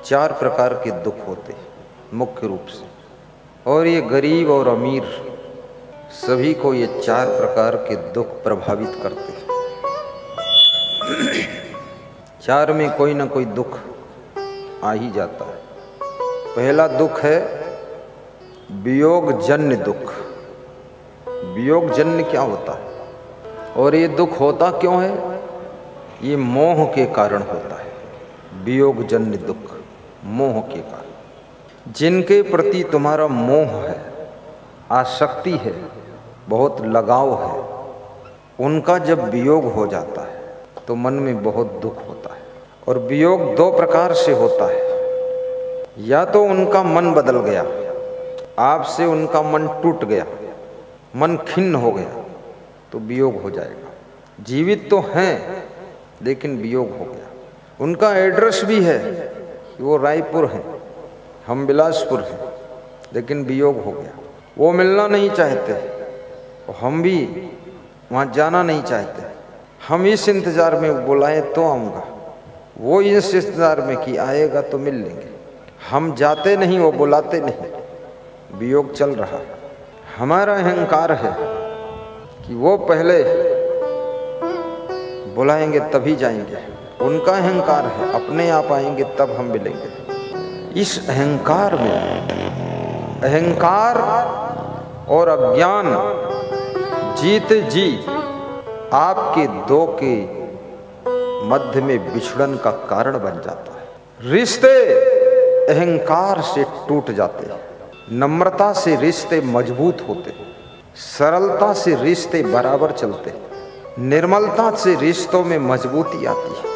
चार प्रकार के दुख होते हैं मुख्य रूप से, और ये गरीब और अमीर सभी को ये चार प्रकार के दुख प्रभावित करते हैं। चार में कोई ना कोई दुख आ ही जाता है। पहला दुख है वियोगजन्य दुख। वियोगजन्य क्या होता है और ये दुख होता क्यों है? ये मोह के कारण होता है। वियोगजन्य दुख मोह के कारण। जिनके प्रति तुम्हारा मोह है, आसक्ति है, बहुत लगाव है, उनका जब वियोग हो जाता है तो मन में बहुत दुख होता है। और वियोग दो प्रकार से होता है। या तो उनका मन बदल गया, आपसे उनका मन टूट गया, मन खिन्न हो गया, तो वियोग हो जाएगा। जीवित तो हैं लेकिन वियोग हो गया। उनका एड्रेस भी है कि वो रायपुर है, हम बिलासपुर हैं, लेकिन वियोग हो गया। वो मिलना नहीं चाहते, हम भी वहाँ जाना नहीं चाहते। हम इस इंतज़ार में बुलाए तो आऊँगा, वो इस इंतज़ार में कि आएगा तो मिल लेंगे। हम जाते नहीं, वो बुलाते नहीं, वियोग चल रहा है। हमारा अहंकार है कि वो पहले बुलाएंगे तभी जाएंगे। उनका अहंकार है अपने आप आएंगे तब हम मिलेंगे। इस अहंकार में, अहंकार और अज्ञान जीते जी आपके दो के मध्य में बिछड़न का कारण बन जाता है। रिश्ते अहंकार से टूट जाते हैं। नम्रता से रिश्ते मजबूत होते हैं, सरलता से रिश्ते बराबर चलते हैं, निर्मलता से रिश्तों में मजबूती आती है।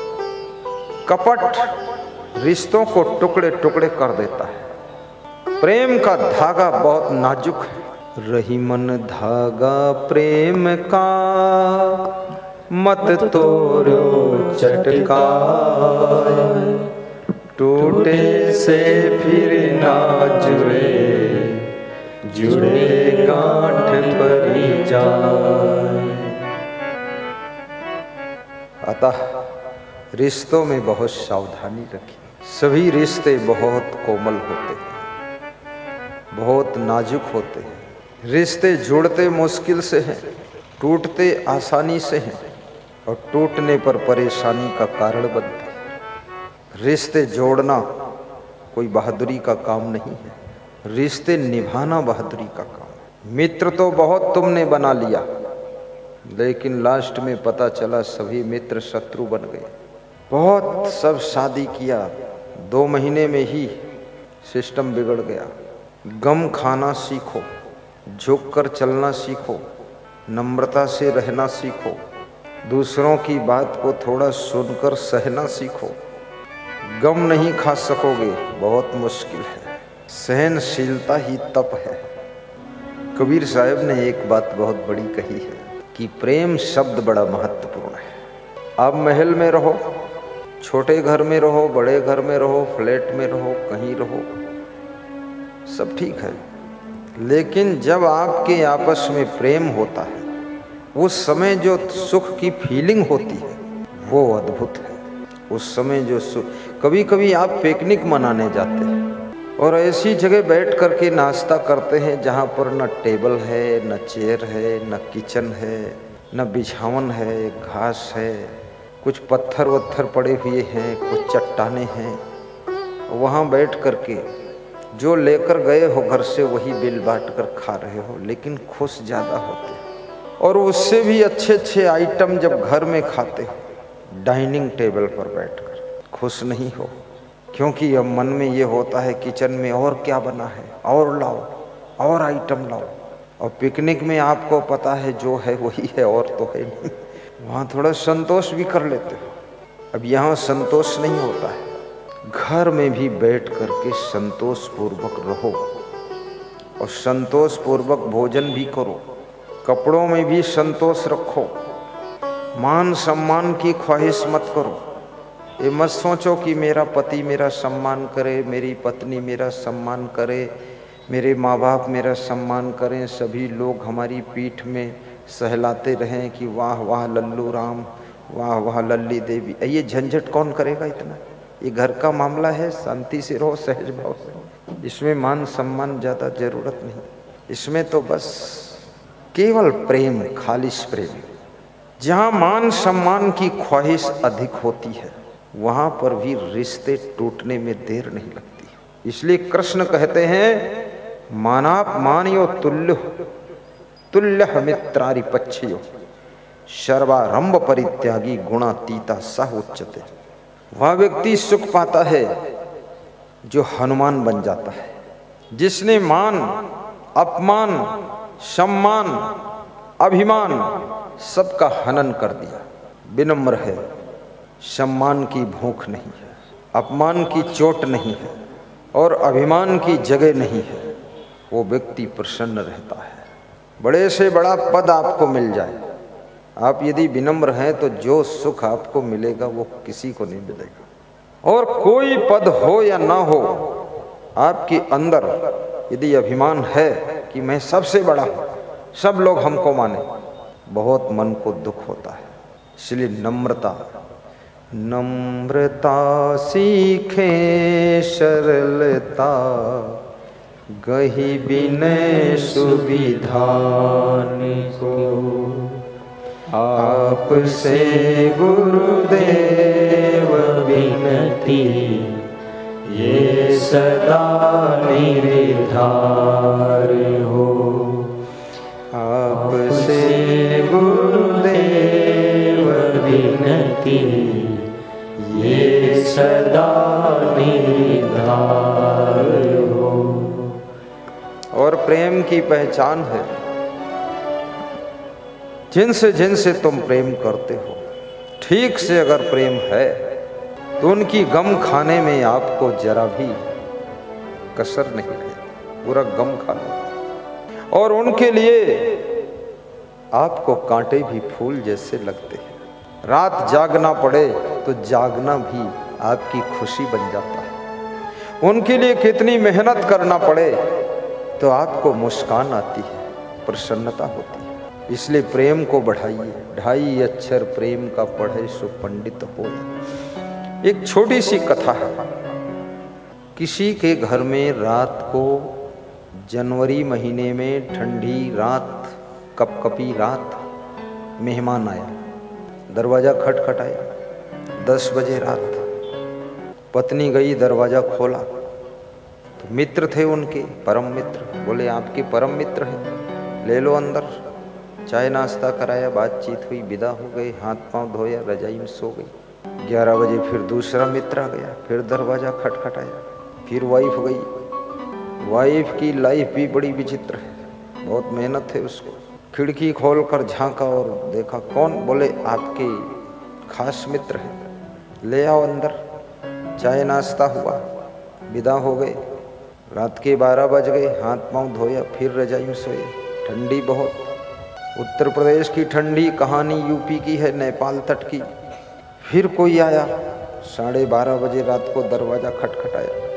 कपट रिश्तों को टुकड़े टुकड़े कर देता है। प्रेम का धागा बहुत नाजुक है। रही मन धागा प्रेम का, मत तोड़ो चटका, टूटे से फिर ना जुड़े, जुड़े गांठ परी जाए। अतः रिश्तों में बहुत सावधानी रखिए। सभी रिश्ते बहुत कोमल होते हैं, बहुत नाजुक होते हैं। रिश्ते जुड़ते मुश्किल से हैं, टूटते आसानी से हैं, और टूटने पर परेशानी का कारण बनते हैं। रिश्ते जोड़ना कोई बहादुरी का काम नहीं है, रिश्ते निभाना बहादुरी का काम। मित्र तो बहुत तुमने बना लिया, लेकिन लास्ट में पता चला सभी मित्र शत्रु बन गए। बहुत सब शादी किया, 2 महीने में ही सिस्टम बिगड़ गया। गम खाना सीखो, झुककर चलना सीखो, नम्रता से रहना सीखो, दूसरों की बात को थोड़ा सुनकर सहना सीखो। गम नहीं खा सकोगे, बहुत मुश्किल है। सहनशीलता ही तप है। कबीर साहब ने एक बात बहुत बड़ी कही है कि प्रेम शब्द बड़ा महत्वपूर्ण है। आप महल में रहो, छोटे घर में रहो, बड़े घर में रहो, फ्लैट में रहो, कहीं रहो, सब ठीक है, लेकिन जब आपके आपस में प्रेम होता है, उस समय जो सुख की फीलिंग होती है वो अद्भुत है। उस समय जो सुख, कभी कभी आप पिकनिक मनाने जाते हैं और ऐसी जगह बैठ करके नाश्ता करते हैं जहाँ पर न टेबल है, न चेयर है, न किचन है, न बिछावन है, घास है, कुछ पत्थर वत्थर पड़े हुए हैं, कुछ चट्टाने हैं। वहाँ बैठ करके जो लेकर गए हो घर से वही बिल बांट कर खा रहे हो, लेकिन खुश ज़्यादा होते हैं। और उससे भी अच्छे अच्छे आइटम जब घर में खाते हो, डाइनिंग टेबल पर बैठकर, खुश नहीं हो, क्योंकि अब मन में ये होता है किचन में और क्या बना है, और लाओ, और आइटम लाओ। और पिकनिक में आपको पता है जो है वही है, और तो है नहीं। वहाँ थोड़ा संतोष भी कर लेते हो। अब यहाँ संतोष नहीं होता है। घर में भी बैठ करके संतोष पूर्वक रहो और संतोष पूर्वक भोजन भी करो। कपड़ों में भी संतोष रखो। मान सम्मान की ख्वाहिश मत करो। ये मत सोचो कि मेरा पति मेरा सम्मान करे, मेरी पत्नी मेरा सम्मान करे, मेरे माँ बाप मेरा सम्मान करें, सभी लोग हमारी पीठ में सहलाते रहें कि वाह वाह लल्लू राम, वाह वाह लल्ली देवी। ये झंझट कौन करेगा इतना? ये घर का मामला है, शांति से रहो, सहज भाव से। इसमें मान सम्मान ज्यादा जरूरत नहीं, इसमें तो बस केवल प्रेम, खालिश प्रेम। जहां मान सम्मान की ख्वाहिश अधिक होती है वहां पर भी रिश्ते टूटने में देर नहीं लगती। इसलिए कृष्ण कहते हैं मानाप मानियो तुल्य तुल्य मित्रारि पक्षियो सर्वारंभ परित्यागी गुणातीता सह उच्चते। वह व्यक्ति सुख पाता है जो हनुमान बन जाता है, जिसने मान अपमान सम्मान अभिमान सबका हनन कर दिया, विनम्र है, सम्मान की भूख नहीं है, अपमान की चोट नहीं है और अभिमान की जगह नहीं है, वो व्यक्ति प्रसन्न रहता है। बड़े से बड़ा पद आपको मिल जाए, आप यदि विनम्र हैं तो जो सुख आपको मिलेगा वो किसी को नहीं मिलेगा। और कोई पद हो या ना हो, आपके अंदर यदि अभिमान है कि मैं सबसे बड़ा हूं, सब लोग हमको माने, बहुत मन को दुख होता है। इसलिए नम्रता सीखे सरलता गही विनय सुविधान को। आपसे गुरुदेव विनती ये सदा निर्धार हो। आपसे गुरुदेव विनती ये सदा निर्धार हो। और प्रेम की पहचान है, जिनसे जिनसे तुम प्रेम करते हो, ठीक से अगर प्रेम है तो उनकी गम खाने में आपको जरा भी कसर नहीं है, पूरा गम खा लो। और उनके लिए आपको कांटे भी फूल जैसे लगते हैं। रात जागना पड़े तो जागना भी आपकी खुशी बन जाता है। उनके लिए कितनी मेहनत करना पड़े तो आपको मुस्कान आती है, प्रसन्नता होती है। इसलिए प्रेम को बढ़ाइए। 2.5 अक्षर प्रेम का पढ़े सो पंडित हो। एक छोटी सी कथा है। किसी के घर में रात को, जनवरी महीने में ठंडी रात, कपकपी रात, मेहमान आया। दरवाजा खटखटाया, 10 बजे रात। पत्नी गई, दरवाजा खोला तो मित्र थे उनके, परम मित्र। बोले आपके परम मित्र हैं, ले लो अंदर। चाय नाश्ता कराया, बातचीत हुई, विदा हो गए, हाथ पांव धोया, रजाई में सो गई। 11 बजे फिर दूसरा मित्र आ गया, फिर दरवाजा खटखटाया, फिर वाइफ गई। वाइफ की लाइफ भी बड़ी विचित्र है, बहुत मेहनत है उसको। खिड़की खोलकर झांका और देखा, कौन? बोले आपके खास मित्र हैं, ले आओ अंदर। चाय नाश्ता हुआ, विदा हो गए। रात के 12 बज गए, हाथ पांव धोया, फिर रजाई में सोए। ठंडी बहुत, उत्तर प्रदेश की ठंडी कहानी यूपी की है, नेपाल तट की। फिर कोई आया, 12:30 बजे रात को दरवाजा खटखटाया।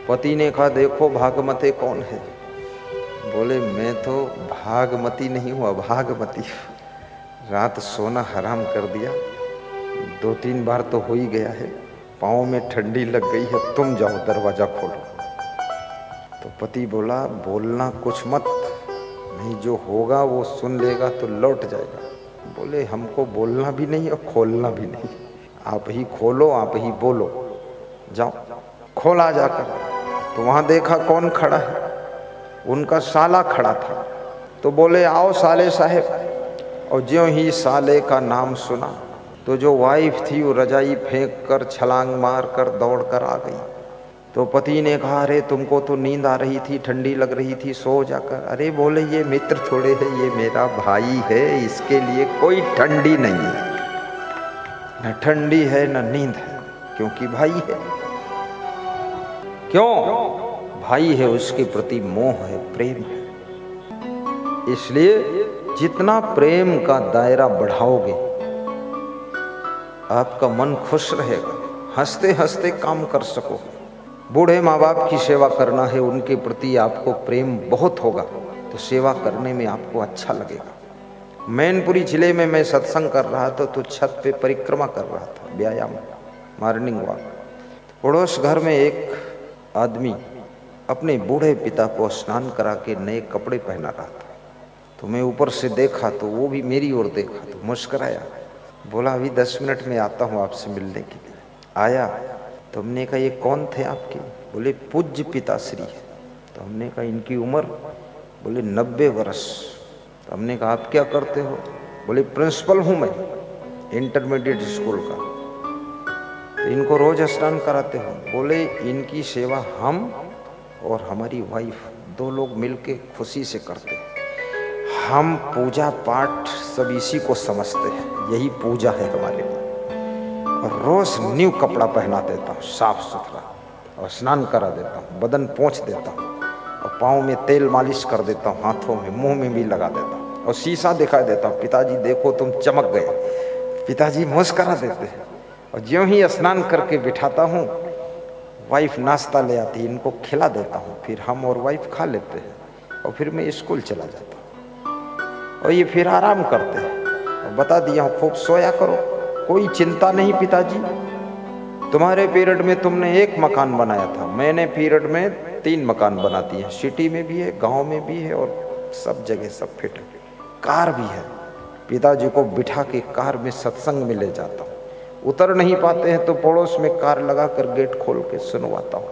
पति ने कहा, देखो भागमते कौन है? बोले मैं तो भागमती नहीं हूँ, अभागमती। रात सोना हराम कर दिया, 2-3 बार तो हो ही गया है, पाँव में ठंडी लग गई है, तुम जाओ दरवाजा खोलो। तो पति बोला, बोलना कुछ मत, नहीं जो होगा वो सुन लेगा तो लौट जाएगा। बोले हमको बोलना भी नहीं और खोलना भी नहीं, आप ही खोलो, आप ही बोलो, जाओ। खोला जाकर तो वहाँ देखा कौन खड़ा है, उनका साला खड़ा था। तो बोले आओ साले साहब। और ज्यों ही साले का नाम सुना तो जो वाइफ थी वो रजाई फेंक कर, छलांग मार कर दौड़ कर आ गई। तो पति ने कहा, अरे तुमको तो नींद आ रही थी, ठंडी लग रही थी, सो जाकर। अरे बोले ये मित्र थोड़े है, ये मेरा भाई है, इसके लिए कोई ठंडी नहीं है, न ठंडी है न नींद है, क्योंकि भाई है। क्यों? भाई है, उसके प्रति मोह है, प्रेम है। इसलिए जितना प्रेम का दायरा बढ़ाओगे आपका मन खुश रहेगा, हंसते हंसते काम कर सकोगे। बूढ़े माँ बाप की सेवा करना है, उनके प्रति आपको प्रेम बहुत होगा तो सेवा करने में आपको अच्छा लगेगा। मैनपुरी जिले में मैं सत्संग कर रहा था तो छत पे परिक्रमा कर रहा था, व्यायाम। Morning walk. पड़ोस घर में एक आदमी अपने बूढ़े पिता को स्नान करा के नए कपड़े पहना रहा था। तो मैं ऊपर से देखा तो वो भी मेरी ओर देखा तो मुस्कराया, बोला अभी 10 मिनट में आता हूँ आपसे मिलने के लिए। आया तो हमने कहा ये कौन थे आपके? बोले पूज्य पिताश्री। तो हमने कहा इनकी उम्र? बोले 90 वर्ष। तो हमने कहा आप क्या करते हो? बोले प्रिंसिपल हूँ मैं इंटरमीडिएट स्कूल का। तो इनको रोज स्नान कराते हो? बोले इनकी सेवा हम और हमारी वाइफ 2 लोग मिलके खुशी से करते हैं। हम पूजा पाठ सब इसी को समझते हैं, यही पूजा है हमारे लिए। और रोज न्यू कपड़ा पहना देता हूँ साफ सुथरा, और स्नान करा देता हूँ, बदन पोंछ देता हूँ, और पाँव में तेल मालिश कर देता हूँ, हाथों में मुंह में भी लगा देता हूँ, और शीशा दिखा देता हूँ, पिताजी देखो तुम चमक गए। पिताजी मुस्करा देते हैं। और ज्यों ही स्नान करके बिठाता हूँ, वाइफ नाश्ता ले आती है, इनको खिला देता हूँ, फिर हम और वाइफ खा लेते हैं, और फिर मैं स्कूल चला जाता हूँ। और ये फिर आराम करते हैं। और बता दिया हूँ खूब सोया करो, कोई चिंता नहीं। पिताजी तुम्हारे पीरियड में तुमने 1 मकान बनाया था, मैंने पीरियड में 3 मकान बना दिए। सिटी में भी है, गांव में भी है, और सब जगह सब फिट है। कार भी है, पिताजी को बिठा के कार में सत्संग में ले जाता हूँ। उतर नहीं पाते हैं तो पड़ोस में कार लगा कर गेट खोल के सुनवाता हूँ।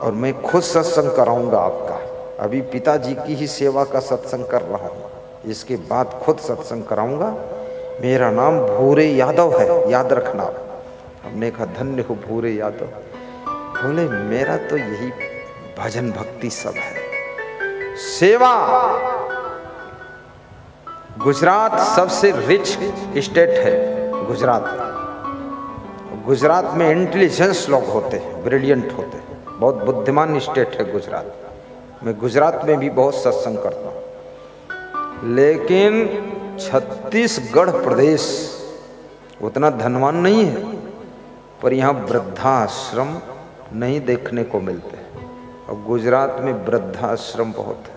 और मैं खुद सत्संग कराऊंगा आपका। अभी पिताजी की ही सेवा का सत्संग कर रहा हूँ, इसके बाद खुद सत्संग कराऊंगा। मेरा नाम भूरे यादव है, याद रखना। हमने कहा धन्य हो भूरे यादव। बोले मेरा तो यही भजन भक्ति सब है, सेवा। गुजरात सबसे रिच स्टेट है। गुजरात में इंटेलिजेंस लोग होते हैं, ब्रिलियंट होते हैं, बहुत बुद्धिमान स्टेट है गुजरात। मैं गुजरात में भी बहुत सत्संग करता हूँ, लेकिन छत्तीसगढ़ प्रदेश उतना धनवान नहीं है, पर यहाँ वृद्धाश्रम नहीं देखने को मिलते। और गुजरात में वृद्धाश्रम बहुत है।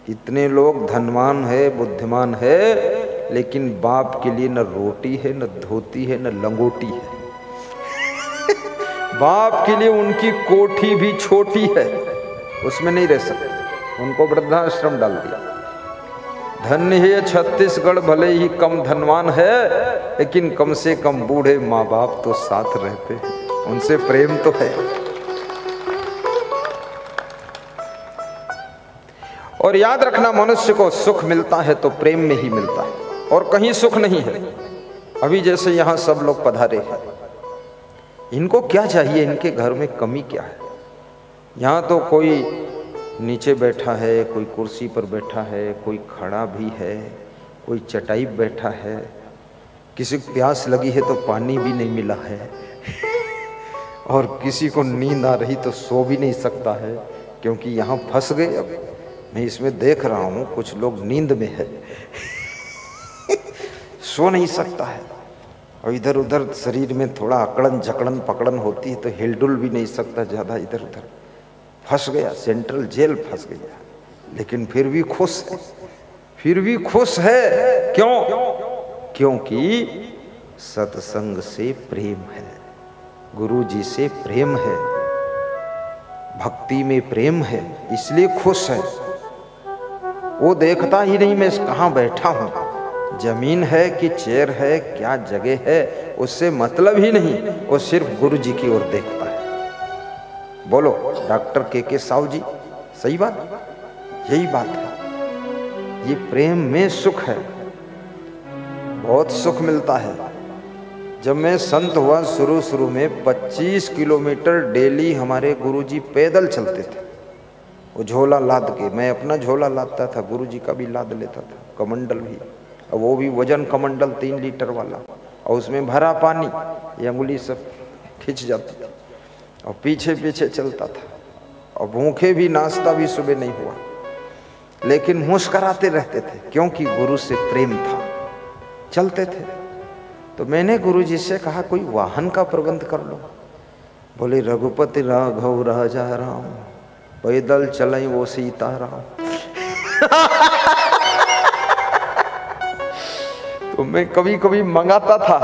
इतने लोग धनवान है, बुद्धिमान है, लेकिन बाप के लिए न रोटी है, न धोती है, न लंगोटी है। बाप के लिए उनकी कोठी भी छोटी है, उसमें नहीं रह सकते, उनको वृद्धाश्रम डाल दिया। धन्य है छत्तीसगढ़, भले ही कम धनवान है, लेकिन कम से कम बूढ़े माँ बाप तो साथ रहते हैं, उनसे प्रेम तो है। और याद रखना, मनुष्य को सुख मिलता है तो प्रेम में ही मिलता है, और कहीं सुख नहीं है। अभी जैसे यहाँ सब लोग पधारे हैं, इनको क्या चाहिए? इनके घर में कमी क्या है? यहाँ तो कोई नीचे बैठा है, कोई कुर्सी पर बैठा है, कोई खड़ा भी है, कोई चटाई पर बैठा है, किसी को प्यास लगी है तो पानी भी नहीं मिला है, और किसी को नींद आ रही तो सो भी नहीं सकता है, क्योंकि यहाँ फंस गए। अब मैं इसमें देख रहा हूँ कुछ लोग नींद में है, सो नहीं सकता है, और इधर उधर शरीर में थोड़ा अकड़न झकड़न पकड़न होती है तो हिलडुल भी नहीं सकता ज़्यादा, इधर उधर फंस गया, सेंट्रल जेल फंस गया। लेकिन फिर भी खुश है, फिर भी खुश है। क्यों? क्योंकि सत्संग से प्रेम है, गुरु जी से प्रेम है, भक्ति में प्रेम है, इसलिए खुश है। वो देखता ही नहीं मैं कहाँ बैठा हूँ, जमीन है कि चेयर है, क्या जगह है, उससे मतलब ही नहीं, वो सिर्फ गुरु जी की ओर देखता है। बोलो डॉक्टर के साहू जी, सही बात, यही बात है। ये प्रेम में सुख है, बहुत सुख मिलता है। जब मैं संत हुआ शुरू में 25 किलोमीटर डेली हमारे गुरुजी पैदल चलते थे, वो झोला लाद के। मैं अपना झोला लादता था, गुरुजी का भी लाद लेता था, कमंडल भी, और वो भी वजन कमंडल 3 लीटर वाला, और उसमें भरा पानी, ये अंगुली सब खिंच जाती थी, और पीछे पीछे चलता था। और भूखे भी, नाश्ता भी सुबह नहीं हुआ, लेकिन मुस्कराते रहते थे, क्योंकि गुरु से प्रेम था, चलते थे। तो मैंने गुरुजी से कहा कोई वाहन का प्रबंध कर लो। बोले रघुपति राघव राजा राम, पैदल चलाई वो सीताराम। तो मैं कभी कभी मंगाता था,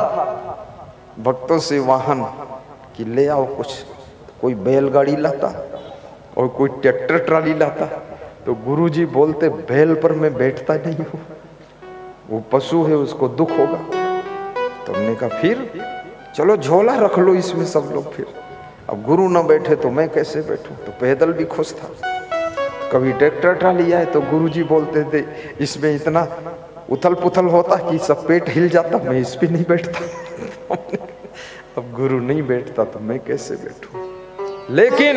भक्तों से वाहन कि ले आओ कुछ, कोई बैलगाड़ी लाता और कोई ट्रैक्टर ट्राली लाता, तो गुरुजी बोलते बैल पर मैं बैठता नहीं हूँ, वो पशु है, उसको दुख होगा। तो हमने कहा फिर चलो झोला रख लो इसमें सब लोग, फिर अब गुरु ना बैठे तो मैं कैसे बैठूं। तो पैदल भी खुश था। कभी ट्रैक्टर ट्राली आए तो गुरुजी बोलते थे इसमें इतना उथल पुथल होता कि सब पेट हिल जाता, मैं इस पे नहीं बैठता। अब गुरु नहीं बैठता तो मैं कैसे बैठूं। लेकिन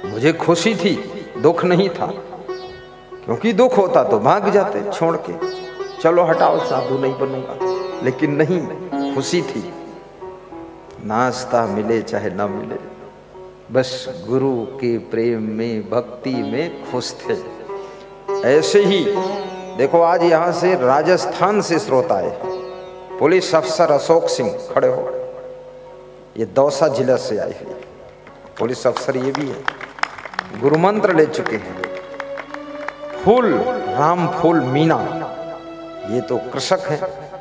मुझे खुशी थी, दुख नहीं था, क्योंकि दुख होता तो भाग जाते छोड़ के, चलो हटाओ साधु नहीं बनूंगा। लेकिन नहीं, खुशी थी, नाश्ता मिले चाहे ना मिले, बस गुरु के प्रेम में भक्ति में खुश थे। ऐसे ही देखो आज यहाँ से राजस्थान से श्रोता आए, पुलिस अफसर अशोक सिंह खड़े हो, ये दौसा जिला से आए हैं पुलिस अफसर, ये भी है, गुरु मंत्र ले चुके हैं। फूल राम फूल मीना, ये तो कृषक हैं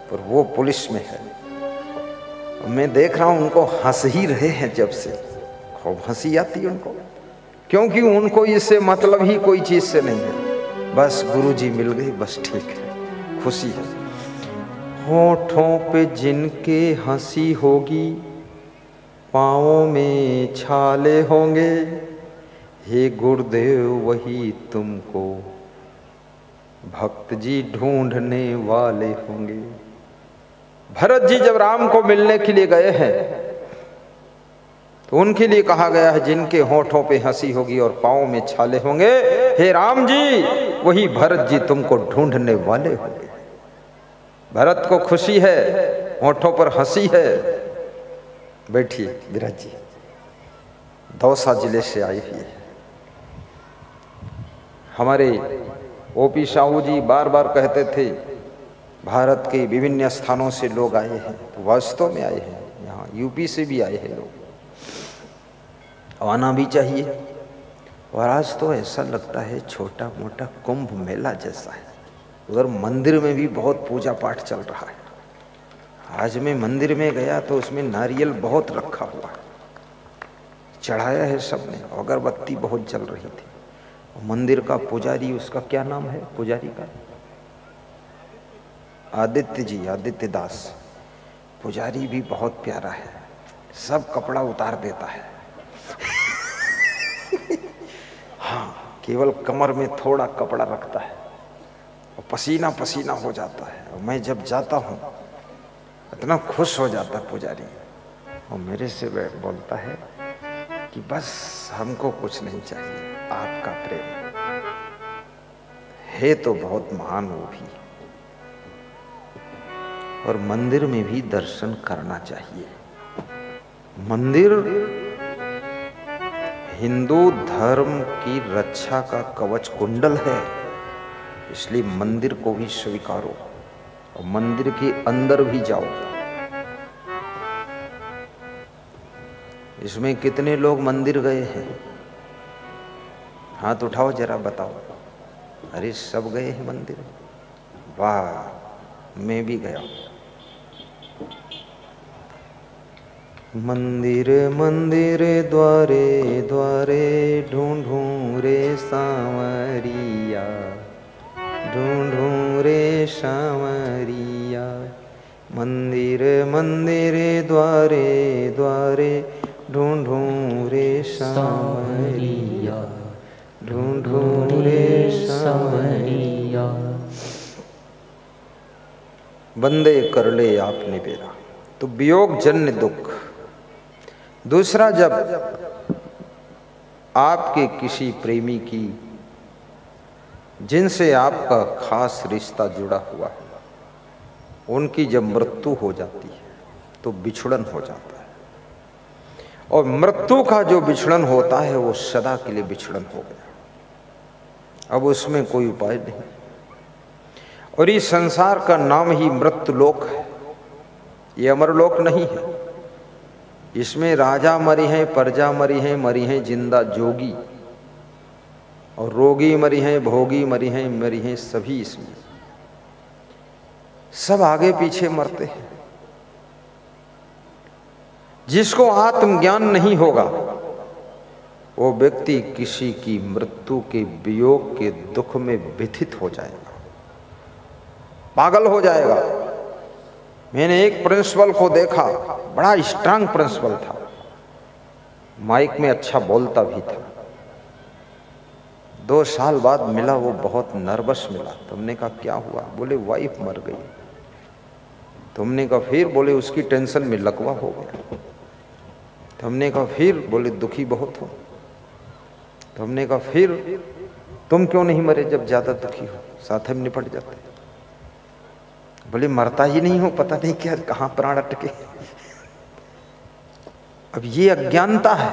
पर वो पुलिस में है। मैं देख रहा हूं उनको हंस ही रहे हैं, जब से खूब हंसी आती है उनको, क्योंकि उनको इससे मतलब ही कोई चीज से नहीं है, बस गुरुजी मिल गए, बस ठीक है, खुशी है। होठों पे जिनके हंसी होगी, पाँवों में छाले होंगे, हे गुरुदेव वही तुमको भक्त जी ढूंढने वाले होंगे। भरत जी जब राम को मिलने के लिए गए हैं तो उनके लिए कहा गया है जिनके होठों पे हंसी होगी और पाँव में छाले होंगे, हे राम जी वही भरत जी तुमको ढूंढने वाले होंगे। भरत को खुशी है, होठों पर हंसी है। बैठिए विराज जी, दौसा जिले से आई हुई है। हमारे ओपी साहू जी बार बार कहते थे भारत के विभिन्न स्थानों से लोग आए हैं, तो वास्तव में आए हैं, यहाँ यूपी से भी आए हैं लोग, आना भी चाहिए। और आज तो ऐसा लगता है छोटा मोटा कुंभ मेला जैसा है। उधर मंदिर में भी बहुत पूजा पाठ चल रहा है। आज मैं मंदिर में गया तो उसमें नारियल बहुत रखा हुआ है, चढ़ाया है सबने, अगरबत्ती बहुत जल रही थी। मंदिर का पुजारी, उसका क्या नाम है पुजारी का? आदित्य जी, आदित्य दास। पुजारी भी बहुत प्यारा है, सब कपड़ा उतार देता है। हाँ, केवल कमर में थोड़ा कपड़ा रखता है और पसीना पसीना हो जाता है। और मैं जब जाता हूँ इतना खुश हो जाता है पुजारी, और मेरे से बोलता है कि बस हमको कुछ नहीं चाहिए, आपका प्रेम है। तो बहुत महान वो भी, और मंदिर में भी दर्शन करना चाहिए। मंदिर हिंदू धर्म की रक्षा का कवच कुंडल है, इसलिए मंदिर को भी स्वीकारो और मंदिर के अंदर भी जाओ। इसमें कितने लोग मंदिर गए हैं? हाथ उठाओ जरा, बताओ। अरे सब गए हैं मंदिर। वाह, मैं भी गया। मंदिर मंदिर द्वारे द्वारे ढूंढूं रे सांवरिया, ढूंढूं रे सांवरिया। मंदिर मंदिर द्वारे द्वारे ढूंढूं रे सांवरिया, ढूंढूं रे सांवरिया। बंदे कर ले आपने बेरा, तो वियोग जन्य दुख। दूसरा, जब आपके किसी प्रेमी की, जिनसे आपका खास रिश्ता जुड़ा हुआ है, उनकी जब मृत्यु हो जाती है तो बिछड़न हो जाता है। और मृत्यु का जो बिछड़न होता है वो सदा के लिए बिछड़न हो गया, अब उसमें कोई उपाय नहीं। और इस संसार का नाम ही मृत्युलोक है, ये अमरलोक नहीं है। इसमें राजा मरी हैं, प्रजा मरी हैं जिंदा जोगी, और रोगी मरी हैं, भोगी मरी हैं, सभी इसमें, सब आगे पीछे मरते हैं। जिसको आत्मज्ञान नहीं होगा वो व्यक्ति किसी की मृत्यु के वियोग के दुख में व्यथित हो जाएगा, पागल हो जाएगा। मैंने एक प्रिंसिपल को देखा, बड़ा स्ट्रांग प्रिंसिपल था, माइक में अच्छा बोलता भी था। 2 साल बाद मिला, वो बहुत नर्वस मिला। तुमने कहा क्या हुआ? बोले वाइफ मर गई। तुमने कहा फिर? बोले उसकी टेंशन में लकवा हो गया। तुमने कहा फिर? बोले दुखी बहुत हो। तुमने कहा फिर? तुम क्यों नहीं मरे जब ज्यादा दुखी हो, साथ में निपट जाते। बोले मरता ही नहीं हो, पता नहीं क्या कहां प्राण अटके। अब ये अज्ञानता है।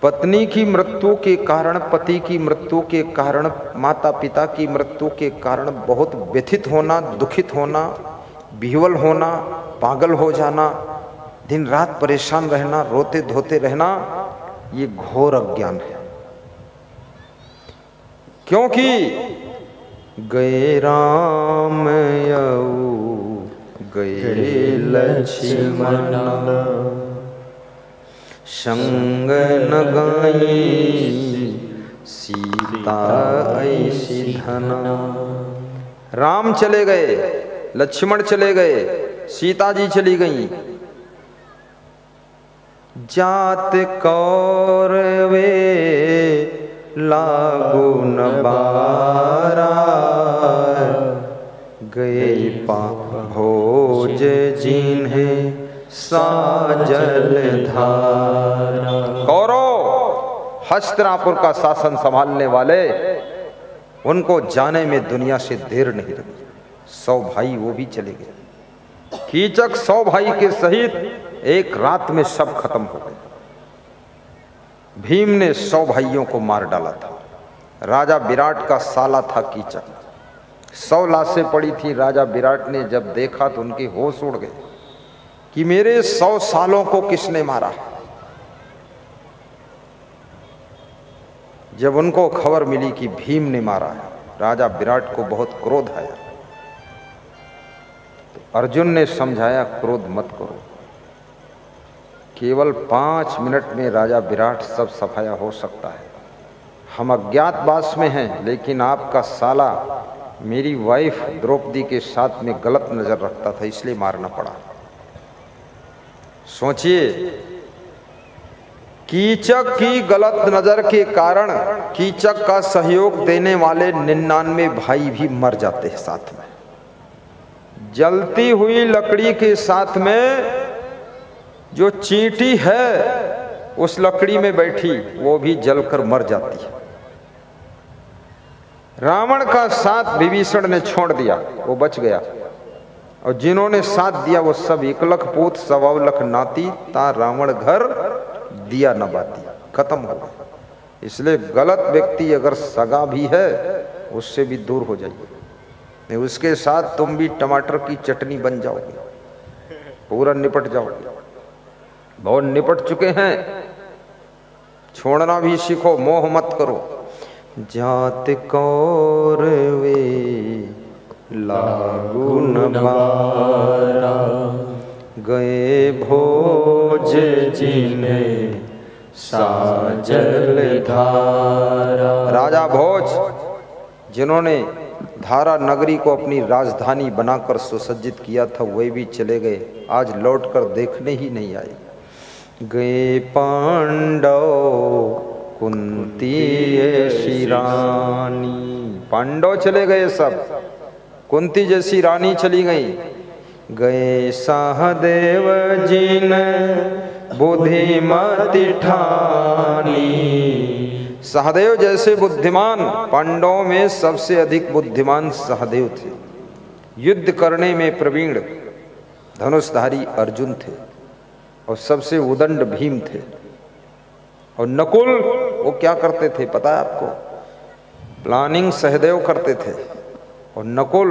पत्नी की मृत्यु के कारण, पति की मृत्यु के कारण, माता पिता की मृत्यु के कारण बहुत व्यथित होना, दुखित होना, विह्वल होना, पागल हो जाना, दिन रात परेशान रहना, रोते धोते रहना, ये घोर अज्ञान है। क्योंकि गए राम यऊ गए लक्ष्मण, संग न गई सीता ऐसी धना। राम चले गए, लक्ष्मण चले गए, सीता जी चली गई। जात कौरवे लागू न बारा, गए पा भोज जिन्हें साजल धारा। कौरव हस्तिनापुर का शासन संभालने वाले, उनको जाने में दुनिया से देर नहीं लगी। 100 भाई वो भी चले गए। कीचक 100 भाई के सहित एक रात में सब खत्म हो गए। भीम ने 100 भाइयों को मार डाला था। राजा विराट का साला था कीचक। 100 लाशें पड़ी थी। राजा विराट ने जब देखा तो उनके होश उड़ गए कि मेरे 100 सालों को किसने मारा। जब उनको खबर मिली कि भीम ने मारा है, राजा विराट को बहुत क्रोध आया। तो अर्जुन ने समझाया क्रोध मत करो, केवल 5 मिनट में राजा विराट सब सफाया हो सकता है। हम अज्ञातवास में हैं, लेकिन आपका साला मेरी वाइफ द्रौपदी के साथ में गलत नजर रखता था, इसलिए मारना पड़ा। सोचिए, कीचक की गलत नजर के कारण कीचक का सहयोग देने वाले 99 भाई भी मर जाते हैं साथ में। जलती हुई लकड़ी के साथ में जो चींटी है उस लकड़ी में बैठी, वो भी जलकर मर जाती है। रावण का साथ विभीषण ने छोड़ दिया, वो बच गया, और जिन्होंने साथ दिया वो सब 1 लख पूत 1.25 लख नाती, ता रावण घर दिया न बाती, खत्म हो गया। इसलिए गलत व्यक्ति अगर सगा भी है उससे भी दूर हो जाइए, नहीं उसके साथ तुम भी टमाटर की चटनी बन जाओगे, पूरा निपट जाओगे। बहुत निपट चुके हैं, छोड़ना भी सीखो, मोह मत करो। जात कौरवे लागू न बारा, गए भोज जिन्हें साजल धारा। राजा भोज जिन्होंने धारा नगरी को अपनी राजधानी बनाकर सुसज्जित किया था, वे भी चले गए, आज लौटकर देखने ही नहीं आए। गए पांडव कुंती ऐसी रानी, पांडव चले गए सब, कुंती जैसी रानी चली गई। गए सहदेव जी ने बुद्धिमति ठानी, सहदेव जैसे बुद्धिमान, पांडवों में सबसे अधिक बुद्धिमान सहदेव थे। युद्ध करने में प्रवीण धनुषधारी अर्जुन थे, और सबसे उदंड भीम थे। और नकुल वो क्या करते थे पता है आपको? प्लानिंग सहदेव करते थे, और नकुल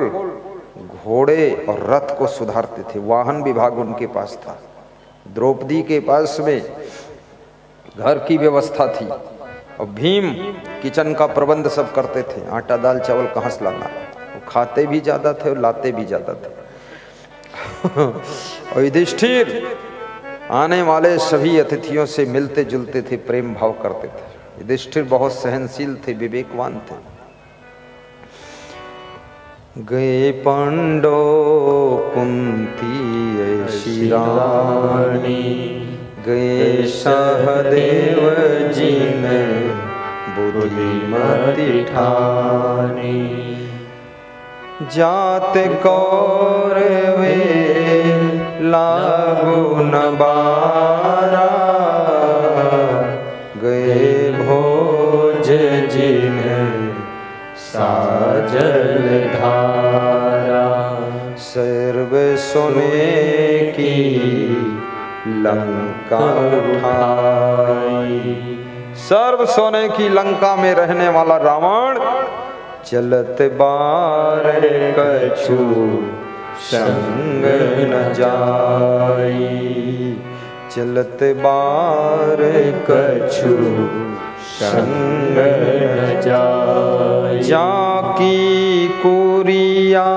घोड़े और रथ को सुधारते थे। वाहन विभाग उनके पास था। द्रौपदी के पास में घर की व्यवस्था थी, और भीम किचन का प्रबंध सब करते थे। आटा दाल चावल कहाँ से लाना, वो खाते भी ज़्यादा थे और लाते भी ज़्यादा थे। और युधिष्ठिर आने वाले सभी अतिथियों से मिलते जुलते थे, प्रेम भाव करते थे। युधिष्ठिर बहुत सहनशील थे, विवेकवान थे। गए पांडव कुंती ऐसी रानी, गए सहदेव जी ने बुद्धिमति ठानी, जात कौरवे लागू न बारा, गए भोज जिन्हें साजल धारा, सर्व सोने की लंका उठाई। सर्व सोने की लंका में रहने वाला रावण चलत बार कछु संग न जाई, चलत बार कछु संग न जाई। जाकी कुरिया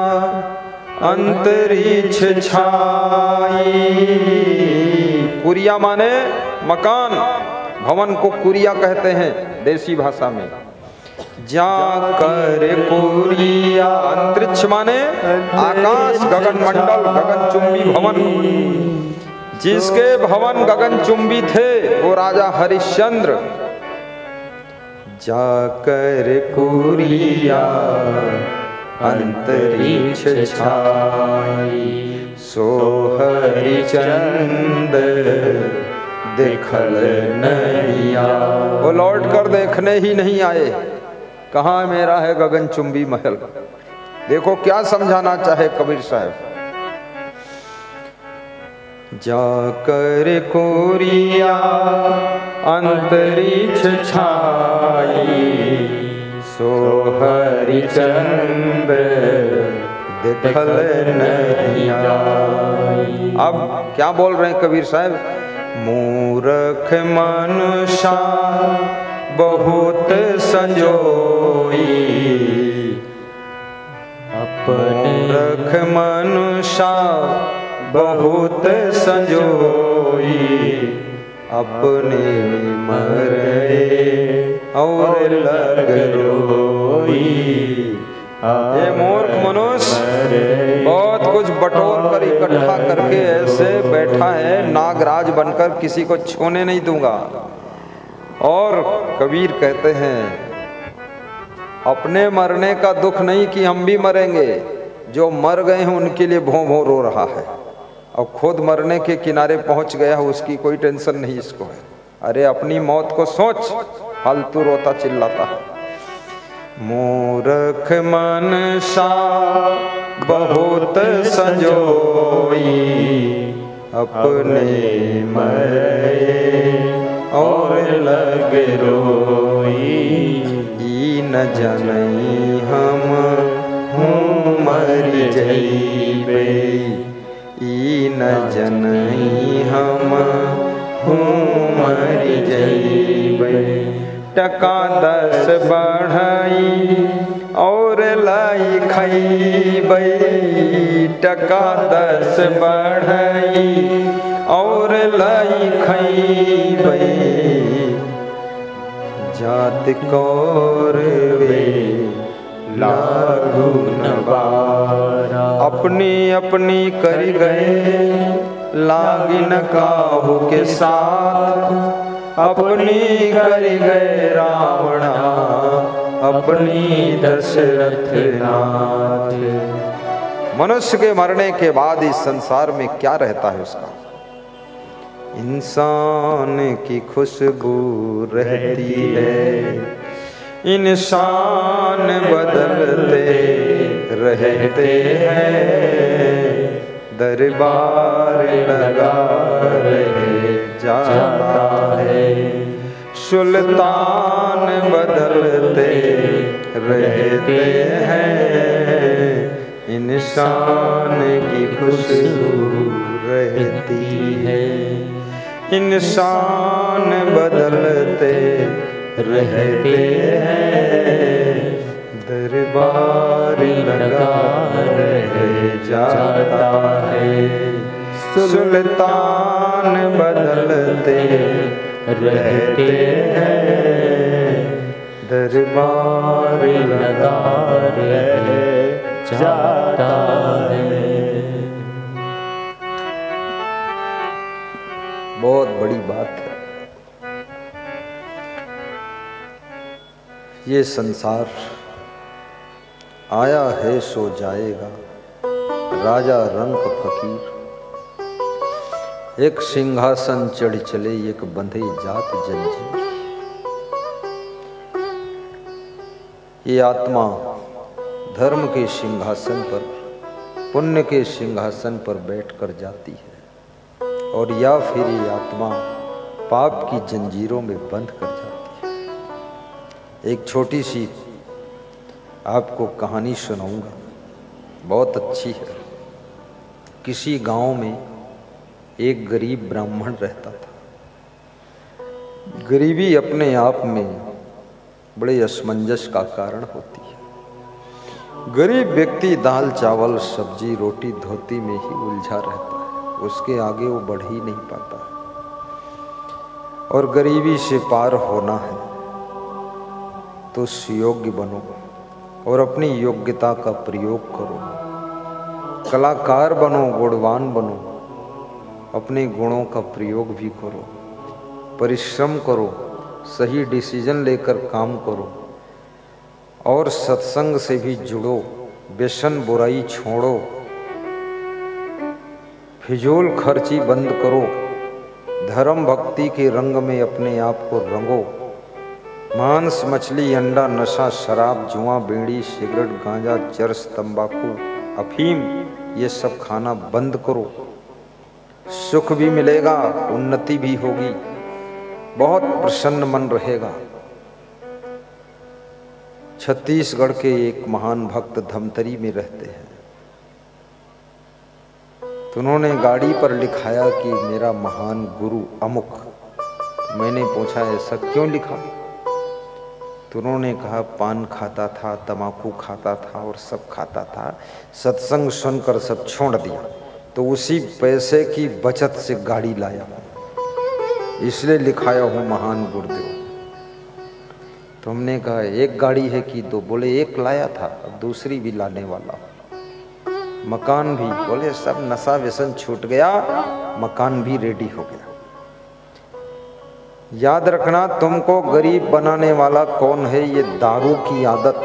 अंतरिक्ष छाई, कुरिया माने मकान, भवन को कुरिया कहते हैं देसी भाषा में। जाकर कुरिया, अंतरिक्ष माने आकाश, गगन मंडल, गगन चुंबी भवन। जिसके भवन गगन चुंबी थे वो राजा हरिश्चंद्र। जाकर कुरिया अंतरिक्ष छाई, सो हरिचंद देखल नहीं आए। वो लौट कर देखने ही नहीं आए। कहाँ मेरा है गगनचुंबी महल। देखो क्या समझाना चाहे कबीर साहब। जाकर कुरिया अंतरिक्ष छाई, सो हरिचंद देखल नहीं आई। अब क्या बोल रहे हैं कबीर साहब? मूर्ख मनुष्य बहुत संजोई, मूर्ख मनुष्य बहुत संजोई, अपने मरे और लग रोई। ये मूर्ख मनुष्य बहुत कुछ बटोर कर इकट्ठा करके ऐसे बैठा है नागराज बनकर, किसी को छूने नहीं दूंगा। और कबीर कहते हैं अपने मरने का दुख नहीं कि हम भी मरेंगे, जो मर गए हैं उनके लिए भों भों रो रहा है, और खुद मरने के किनारे पहुंच गया है उसकी कोई टेंशन नहीं इसको है। अरे अपनी मौत को सोच, फालतू रोता चिल्लाता है। मूर्ख मनुष्य बहुत संजोई, अपने मरे और लग रोई। ई न जनई हम हूँ मर जइबे, ई न जनई हम हूँ मर जइबे। टका 10 बढ़ाई और लाई खइबै, टका 10 बढ़ाई और लाई खइबै। जात कौरवे लागू न बारा, अपनी अपनी कर गए लागिन काहू के साथ। अपनी कर गए रावणा, अपनी दशरथ नाथ। मनुष्य के मरने के बाद इस संसार में क्या रहता है उसका? इंसान की खुशबू रहती है, इंसान बदलते रहते हैं। दरबार लगा रहे जाता है, सुल्तान बदलते रहते हैं। इंसान की खुशबू रहती है, इंसान बदलते रहते हैं। दरबार लगा रहे जाता है। सुल्तान बदलते रहते हैं, दरबार लगा रह जाता है। बहुत बड़ी बात है। ये संसार आया है सो जाएगा, राजा रंक फकीर। एक सिंहासन चढ़ चले, एक बंधे जात जंजीर। ये आत्मा धर्म के सिंहासन पर, पुण्य के सिंहासन पर बैठकर जाती है, और या फिर ये आत्मा पाप की जंजीरों में बंद कर जाती है। एक छोटी सी आपको कहानी सुनाऊंगा, बहुत अच्छी है। किसी गांव में एक गरीब ब्राह्मण रहता था। गरीबी अपने आप में बड़े असमंजस का कारण होती है। गरीब व्यक्ति दाल चावल सब्जी रोटी धोती में ही उलझा रहता है, उसके आगे वो बढ़ ही नहीं पाता है। और गरीबी से पार होना है तो सुयोग्य बनो और अपनी योग्यता का प्रयोग करो। कलाकार बनो, गुणवान बनो, अपने गुणों का प्रयोग भी करो। परिश्रम करो, सही डिसीजन लेकर काम करो, और सत्संग से भी जुड़ो। व्यसन बुराई छोड़ो, फिजूल खर्ची बंद करो। धर्म भक्ति के रंग में अपने आप को रंगो। मांस मछली अंडा नशा शराब जुआ बीड़ी सिगरेट गांजा चरस तंबाकू अफीम ये सब खाना बंद करो। सुख भी मिलेगा, उन्नति भी होगी, बहुत प्रसन्न मन रहेगा। छत्तीसगढ़ के एक महान भक्त धमतरी में रहते हैं। तो उन्होंने गाड़ी पर लिखाया कि मेरा महान गुरु अमुक। मैंने पूछा ऐसा क्यों लिखा? तो उन्होंने कहा पान खाता था, तम्बाकू खाता था और सब खाता था, सत्संग सुनकर सब छोड़ दिया, तो उसी पैसे की बचत से गाड़ी लाया, इसलिए लिखाया हूँ महान गुरुदेव। तो हमने कहा एक गाड़ी है कि दो? बोले एक लाया था, अब दूसरी भी लाने वाला। मकान भी? बोले सब नशा व्यसन छूट गया, मकान भी रेडी हो गया। याद रखना, तुमको गरीब बनाने वाला कौन है? ये दारू की आदत,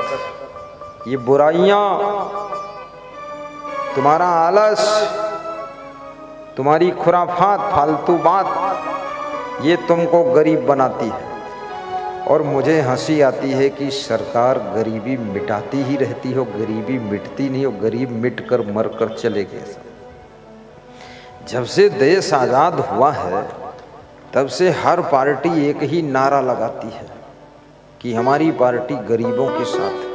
ये बुराइयां, तुम्हारा आलस, तुम्हारी खुराफात, फालतू बात, ये तुमको गरीब बनाती है। और मुझे हंसी आती है कि सरकार गरीबी मिटाती ही रहती हो, गरीबी मिटती नहीं हो। गरीब मिटकर मरकर चले गए। जब से देश आजाद हुआ है तब से हर पार्टी एक ही नारा लगाती है कि हमारी पार्टी गरीबों के साथ है।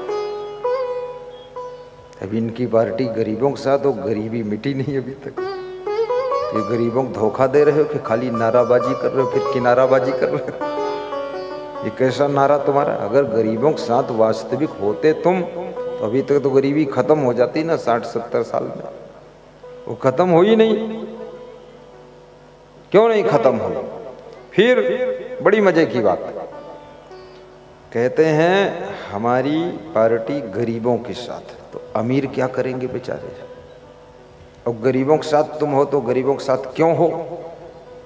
अब इनकी पार्टी गरीबों के साथ हो, गरीबी मिटी नहीं अभी तक। तो ये गरीबों को धोखा दे रहे हो कि खाली नाराबाजी कर रहे हो, फिर किनाराबाजी कर रहे हो? ये कैसा नारा तुम्हारा? अगर गरीबों के साथ वास्तविक होते तुम तो अभी तक तो गरीबी खत्म हो जाती ना 60-70 साल में। वो खत्म हो ही नहीं। क्यों नहीं खत्म हो? फिर बड़ी मजे की बात, कहते हैं हमारी पार्टी गरीबों के साथ। तो अमीर क्या करेंगे बेचारे? और गरीबों के साथ तुम हो तो गरीबों के साथ क्यों हो?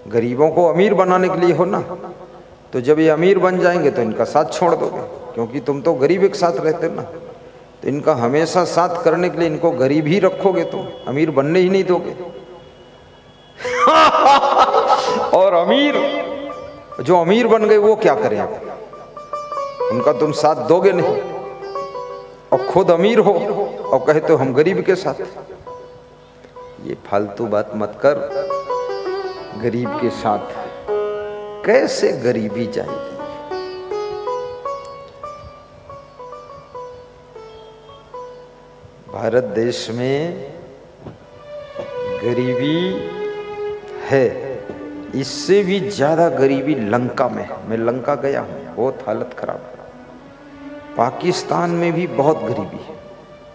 गरीबों को अमीर बनाने के लिए हो ना। तो जब ये अमीर बन जाएंगे तो इनका साथ छोड़ दोगे, क्योंकि तुम तो गरीब एक साथ रहते ना। तो इनका हमेशा साथ करने के लिए इनको गरीब ही रखोगे, तुम अमीर बनने ही नहीं दोगे। और अमीर, जो अमीर बन गए वो क्या करें? उनका तुम साथ दोगे नहीं, और खुद अमीर हो और कहते हो हम गरीब के साथ। ये फालतू बात मत कर। गरीब के साथ कैसे गरीबी जाएगी? भारत देश में गरीबी है, इससे भी ज्यादा गरीबी लंका में है। मैं लंका गया हूँ, बहुत हालत खराब है। पाकिस्तान में भी बहुत गरीबी है,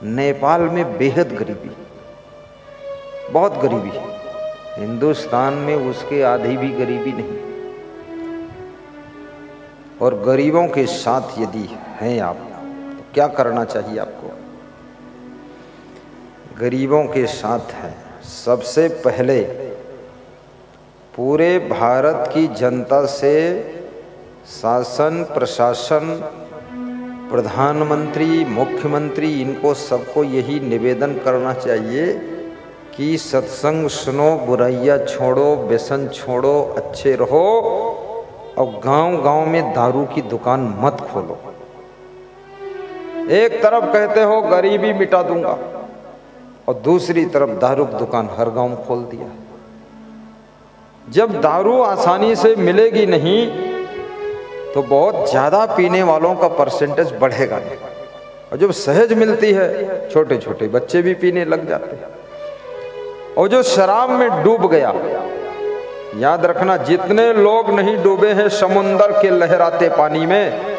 नेपाल में बेहद गरीबी, बहुत गरीबी है हिंदुस्तान में, उसके आधी भी गरीबी नहीं। और गरीबों के साथ यदि हैं आप तो क्या करना चाहिए आपको? गरीबों के साथ हैं, सबसे पहले पूरे भारत की जनता से शासन प्रशासन, प्रधानमंत्री, मुख्यमंत्री, इनको सबको यही निवेदन करना चाहिए कि सत्संग सुनो, बुराइयां छोड़ो, व्यसन छोड़ो, अच्छे रहो और गांव-गांव में दारू की दुकान मत खोलो। एक तरफ कहते हो गरीबी मिटा दूंगा और दूसरी तरफ दारू की दुकान हर गांव में खोल दिया। जब दारू आसानी से मिलेगी नहीं तो बहुत ज्यादा पीने वालों का परसेंटेज बढ़ेगा नहीं, और जब सहज मिलती है छोटे छोटे बच्चे भी पीने लग जाते हैं। और जो शराब में डूब गया, याद रखना, जितने लोग नहीं डूबे हैं समुंदर के लहराते पानी में,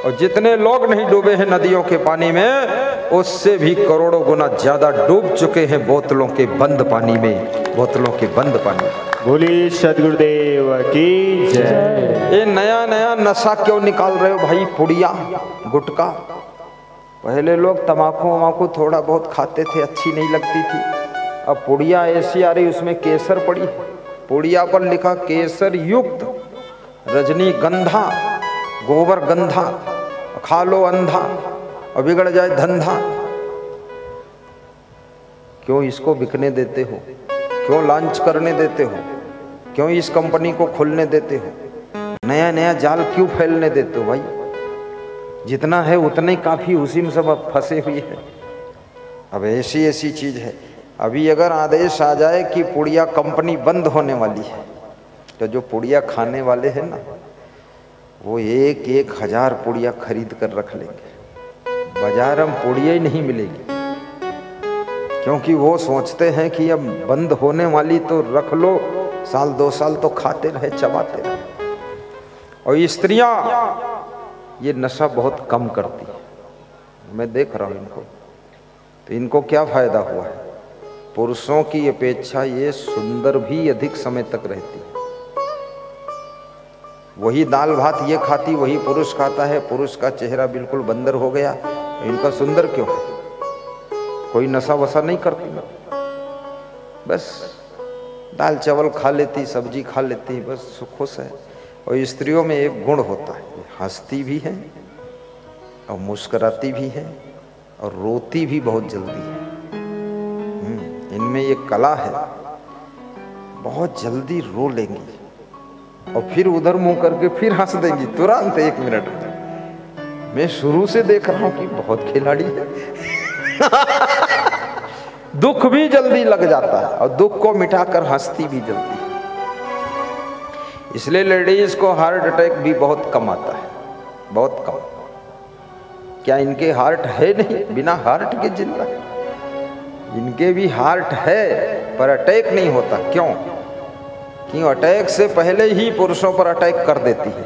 और जितने लोग नहीं डूबे हैं नदियों के पानी में, उससे भी करोड़ों गुना ज्यादा डूब चुके हैं बोतलों के बंद पानी में, बोतलों के बंद पानी में। बोली सदगुरुदेव की जय। ये नया नया नशा क्यों निकाल रहे हो भाई? पुड़िया, गुटखा। पहले लोग तम्बाकू वमाकू थोड़ा बहुत खाते थे, अच्छी नहीं लगती थी। अब पुड़िया ऐसी आ रही, उसमें केसर पड़ी, पुड़िया पर लिखा केसर युक्त रजनीगंधा गोबर गंधा, खा लो अंधा और बिगड़ जाए धंधा। क्यों इसको बिकने देते हो? क्यों लॉन्च करने देते हो? क्यों इस कंपनी को खोलने देते हो? नया नया जाल क्यों फैलने देते हो भाई? जितना है उतना ही काफी, उसी में सब अब फंसे हुए हैं। अब ऐसी ऐसी चीज है, अभी अगर आदेश आ जाए कि पुड़िया कंपनी बंद होने वाली है, तो जो पुड़िया खाने वाले हैं ना, वो एक एक हजार पुड़िया खरीद कर रख लेंगे। बाजार में पुड़िया ही नहीं मिलेगी, क्योंकि वो सोचते हैं कि अब बंद होने वाली तो रख लो, साल दो साल तो खाते रहे, चबाते रहे। और स्त्रियां ये नशा बहुत कम करती है, मैं देख रहा हूं इनको, तो इनको क्या फायदा हुआ है? पुरुषों की अपेक्षा ये सुंदर भी अधिक समय तक रहती है। वही दाल भात ये खाती, वही पुरुष खाता है, पुरुष का चेहरा बिल्कुल बंदर हो गया, इनका सुंदर क्यों है? कोई नशा वसा नहीं करती ना, बस दाल चावल खा लेती, सब्जी खा लेती, बस खुश है। और स्त्रियों में एक गुण होता है, हंसती भी है और मुस्कुराती भी है और रोती भी बहुत जल्दी है। इनमें एक कला है, बहुत जल्दी रो लेंगी और फिर उधर मुंह करके फिर हंस देंगी तुरंत, 1 मिनट में। मैं शुरू से देख रहा हूं कि बहुत खिलाड़ी है। दुख भी जल्दी लग जाता है और दुख को मिटाकर हंसती भी जल्दी है। इसलिए लेडीज को हार्ट अटैक भी बहुत कम आता है, बहुत कम। क्या इनके हार्ट है नहीं? बिना हार्ट के जिंदा है। इनके भी हार्ट है पर अटैक नहीं होता। क्यों? क्यों? अटैक से पहले ही पुरुषों पर अटैक कर देती है।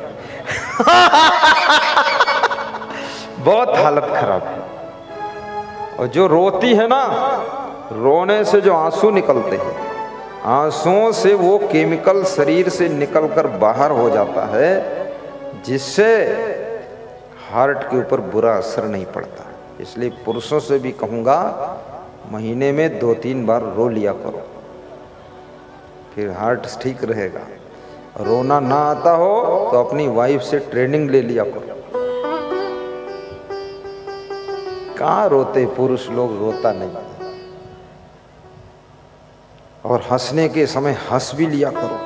बहुत हालत खराब है। और जो रोती है ना, रोने से जो आंसू निकलते हैं, आंसुओं से वो केमिकल शरीर से निकलकर बाहर हो जाता है, जिससे हार्ट के ऊपर बुरा असर नहीं पड़ता। इसलिए पुरुषों से भी कहूँगा, महीने में 2-3 बार रो लिया करो, फिर हार्ट ठीक रहेगा। रोना ना आता हो तो अपनी वाइफ से ट्रेनिंग ले लिया करो। कहाँ रोते पुरुष लोग, रोता नहीं। और हंसने के समय हंस भी लिया करो,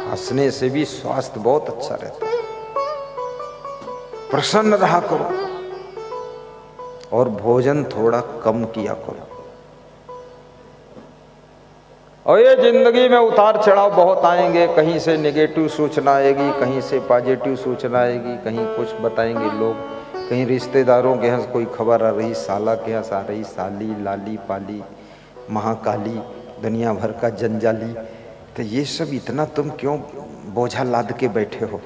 हंसने से भी स्वास्थ्य बहुत अच्छा रहता है। प्रसन्न रहा करो और भोजन थोड़ा कम किया करो। और ये जिंदगी में उतार चढ़ाव बहुत आएंगे, कहीं से नेगेटिव सूचना आएगी, कहीं से पॉजिटिव सूचना आएगी, कहीं कुछ बताएंगे लोग, कहीं रिश्तेदारों के यहाँ कोई खबर आ रही, साला के यहाँ आ रही, साली, लाली, पाली, महाकाली, दुनिया भर का जंजाली। तो ये सब इतना तुम क्यों बोझा लाद के बैठे हो,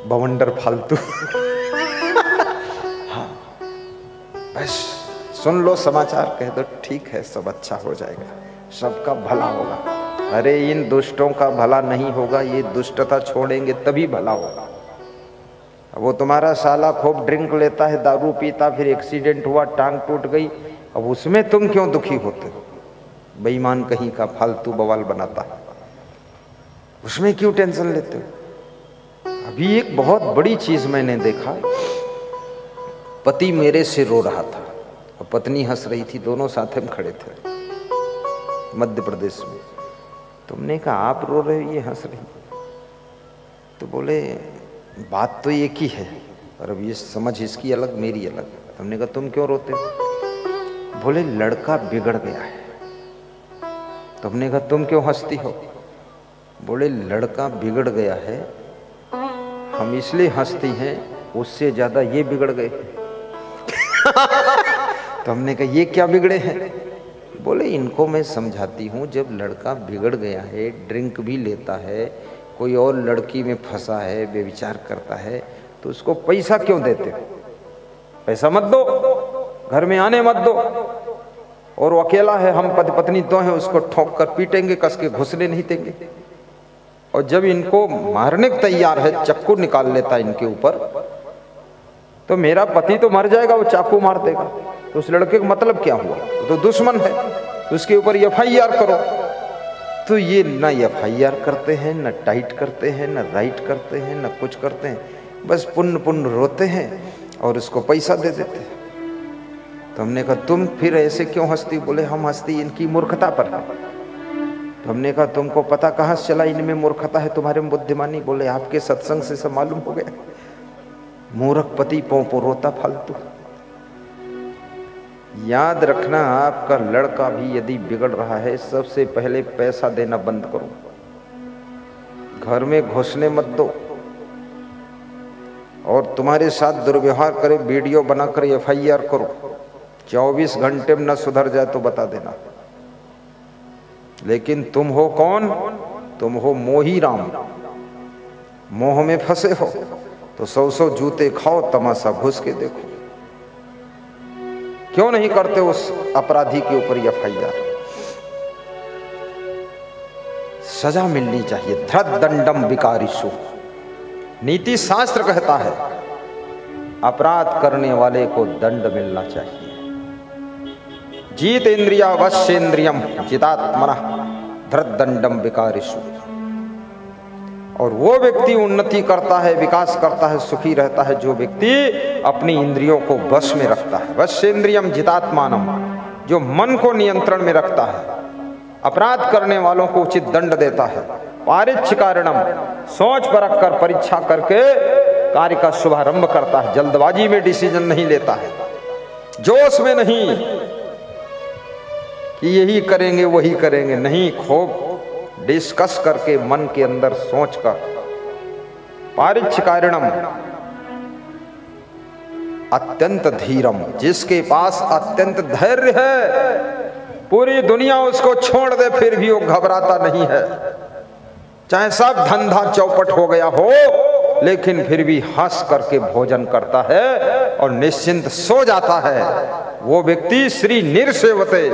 बवंडर फालतू। हाँ, बस सुन लो समाचार, कह दो ठीक है, सब अच्छा हो जाएगा, सबका भला होगा। अरे इन दुष्टों का भला नहीं होगा, ये दुष्टता छोड़ेंगे तभी भला होगा। वो तुम्हारा साला खूब ड्रिंक लेता है, दारू पीता, फिर एक्सीडेंट हुआ, टांग टूट गई, अब उसमें तुम क्यों दुखी होते हो? बेईमान कहीं का फालतू बवाल बनाता है, उसमें क्यों टेंशन लेते हो? अभी एक बहुत बड़ी चीज मैंने देखा, पति मेरे से रो रहा था और पत्नी हंस रही थी, दोनों साथ में खड़े थे मध्य प्रदेश में। तुमने कहा आप रो रहे हो, ये हंस रही? तो बोले बात तो एक ही है, और अब ये समझ इसकी अलग मेरी अलग। तुमने कहा तुम क्यों रोते हो? बोले लड़का बिगड़ गया है। तुमने कहा तुम क्यों हंसती हो? बोले लड़का बिगड़ गया है, हम इसलिए हंसती हैं, उससे ज्यादा ये बिगड़ गए। तो हमने कहा ये क्या बिगड़े हैं? बोले इनको मैं समझाती हूँ, जब लड़का बिगड़ गया है, ड्रिंक भी लेता है, कोई और लड़की में फंसा है, बेविचार करता है, तो उसको पैसा क्यों देते हो? पैसा मत दो, घर में आने मत दो, और वो अकेला है, हम पति पत्नी दो हैं, उसको ठोक कर पीटेंगे, कस के घुसने नहीं देंगे। और जब इनको मारने को तैयार है, चक्कू निकाल लेता है इनके ऊपर, तो मेरा पति तो मर जाएगा, वो चाकू मार देगा, तो उस लड़के का मतलब क्या हुआ? तो दुश्मन है, तो उसके ऊपर FIR करो। तो ये ना FIR करते हैं, ना टाइट करते हैं, ना राइट करते हैं, ना कुछ करते हैं, बस पुण्य पुण्य रोते हैं और उसको पैसा दे देते हैं। तो हमने कहा तुम फिर ऐसे क्यों हंसती? बोले हम हंसती इनकी मूर्खता पर है। तो हमने कहा तुमको पता कहाँ से चला इनमें मूर्खता है, तुम्हारे में बुद्धिमानी? बोले आपके सत्संग से सब मालूम हो गया। मूर्ख पति पों रोता फालतू। याद रखना, आपका लड़का भी यदि बिगड़ रहा है, सबसे पहले पैसा देना बंद करो, घर में घुसने मत दो, और तुम्हारे साथ दुर्व्यवहार करे, वीडियो बनाकर FIR करो। 24 घंटे में न सुधर जाए तो बता देना। लेकिन तुम हो कौन? तुम हो मोही राम, मोह में फंसे हो, तो 100 जूते खाओ, तमाशा घुस के देखो। क्यों नहीं करते उस अपराधी के ऊपर FIR? सजा मिलनी चाहिए। धृत दंडम विकारिषु, नीति शास्त्र कहता है अपराध करने वाले को दंड मिलना चाहिए। जीत इंद्रिया वश्येन्द्रियम जितात्मनः धृत दंडम विकारिषु। और वो व्यक्ति उन्नति करता है, विकास करता है, सुखी रहता है, जो व्यक्ति अपनी इंद्रियों को वश में रखता है। वश्येन्द्रियम जितात्मानम, जो मन को नियंत्रण में रखता है, अपराध करने वालों को उचित दंड देता है। पारिच्य कारणम, सोच परख कर, परीक्षा करके कार्य का शुभारंभ करता है। जल्दबाजी में डिसीजन नहीं लेता है, जोश में नहीं कि यही करेंगे वही करेंगे, नहीं, खूब डिस्कस करके मन के अंदर सोच कर। पारिच्य कारणम, अत्यंत धीरम, जिसके पास अत्यंत धैर्य है, पूरी दुनिया उसको छोड़ दे फिर भी वो घबराता नहीं है। चाहे सब धंधा चौपट हो गया हो, लेकिन फिर भी हंस करके भोजन करता है और निश्चिंत सो जाता है। वो व्यक्ति श्री निर्सेवते,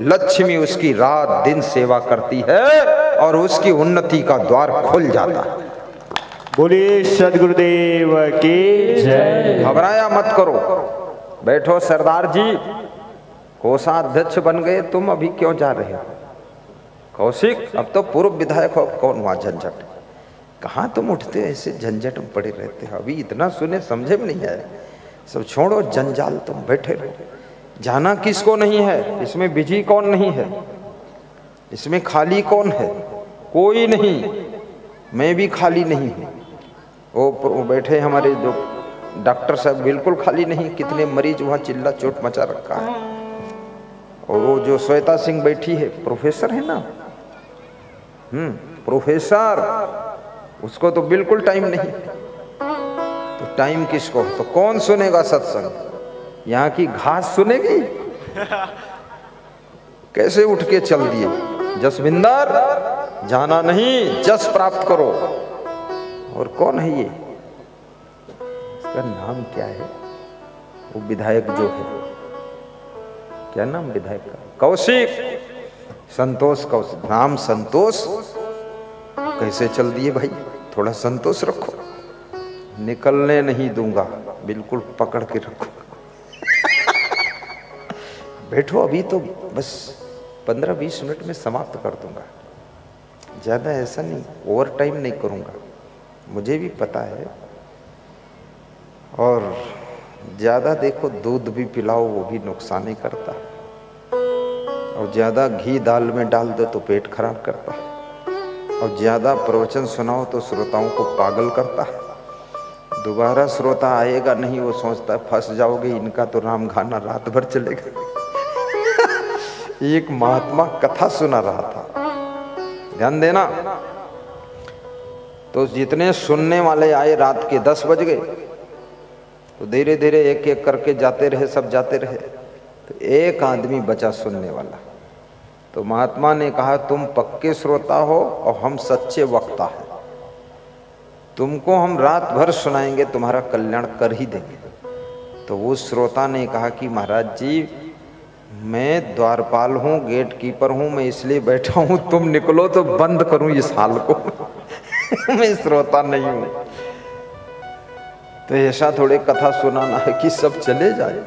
लक्ष्मी उसकी रात दिन सेवा करती है और उसकी उन्नति का द्वार खुल जाता है। बोलिए सद्गुरुदेव की जय। घबराया मत करो, बैठो। सरदार जी कोषाध्यक्ष बन गए, तुम अभी क्यों जा रहे हो? कौशिक अब तो पूर्व विधायक हो, कौन वहां झंझट? कहाँ तुम उठते ऐसे झंझट में पड़े रहते हो? अभी इतना सुने समझे में नहीं आया, सब छोड़ो जंजाल, तुम बैठे रहो। जाना किसको नहीं है? इसमें बिजी कौन नहीं है? इसमें खाली कौन है? कोई नहीं, मैं भी खाली नहीं हूँ। वो बैठे हमारे जो डॉक्टर साहब बिल्कुल खाली नहीं, कितने मरीज वहाँ चिल्ला चोट मचा रखा है। और वो जो श्वेता सिंह बैठी है, प्रोफेसर है ना, प्रोफेसर, उसको तो बिल्कुल टाइम नहीं। तो टाइम किसको? तो कौन सुनेगा सत्संग? यहाँ की घास सुनेगी? कैसे उठ के चल दिए, जसविंदर जाना नहीं, जस प्राप्त करो। और कौन है ये? इसका नाम क्या है? वो विधायक जो है, क्या नाम विधायक का? कौशिक। संतोष का नाम संतोष कैसे चल दिए भाई, थोड़ा संतोष रखो। निकलने नहीं दूंगा, बिल्कुल पकड़ के रखो। बैठो, अभी तो बस 15-20 मिनट में समाप्त कर दूंगा, ज़्यादा ऐसा नहीं, ओवर टाइम नहीं करूंगा, मुझे भी पता है। और ज़्यादा देखो दूध भी पिलाओ वो भी नुकसान ही करता है, और ज़्यादा घी दाल में डाल दो तो पेट खराब करता है, और ज़्यादा प्रवचन सुनाओ तो श्रोताओं को पागल करता है। दोबारा श्रोता आएगा नहीं, वो सोचता है फंस जाओगे, इनका तो राम गाना रात भर चलेगा। एक महात्मा कथा सुना रहा था, ध्यान देना। तो जितने सुनने वाले आए रात के 10 बज गए, तो धीरे धीरे एक एक करके जाते रहे, सब जाते रहे, तो एक आदमी बचा सुनने वाला। तो महात्मा ने कहा तुम पक्के श्रोता हो और हम सच्चे वक्ता हैं, तुमको हम रात भर सुनाएंगे, तुम्हारा कल्याण कर ही देंगे। तो वो श्रोता ने कहा कि महाराज जी मैं द्वारपाल हूँ, गेट कीपर हूँ, मैं इसलिए बैठा हूँ, तुम निकलो तो बंद करूँ इस हाल को। मैं श्रोता नहीं हूँ। तो ऐसा थोड़े कथा सुनाना है कि सब चले जाए,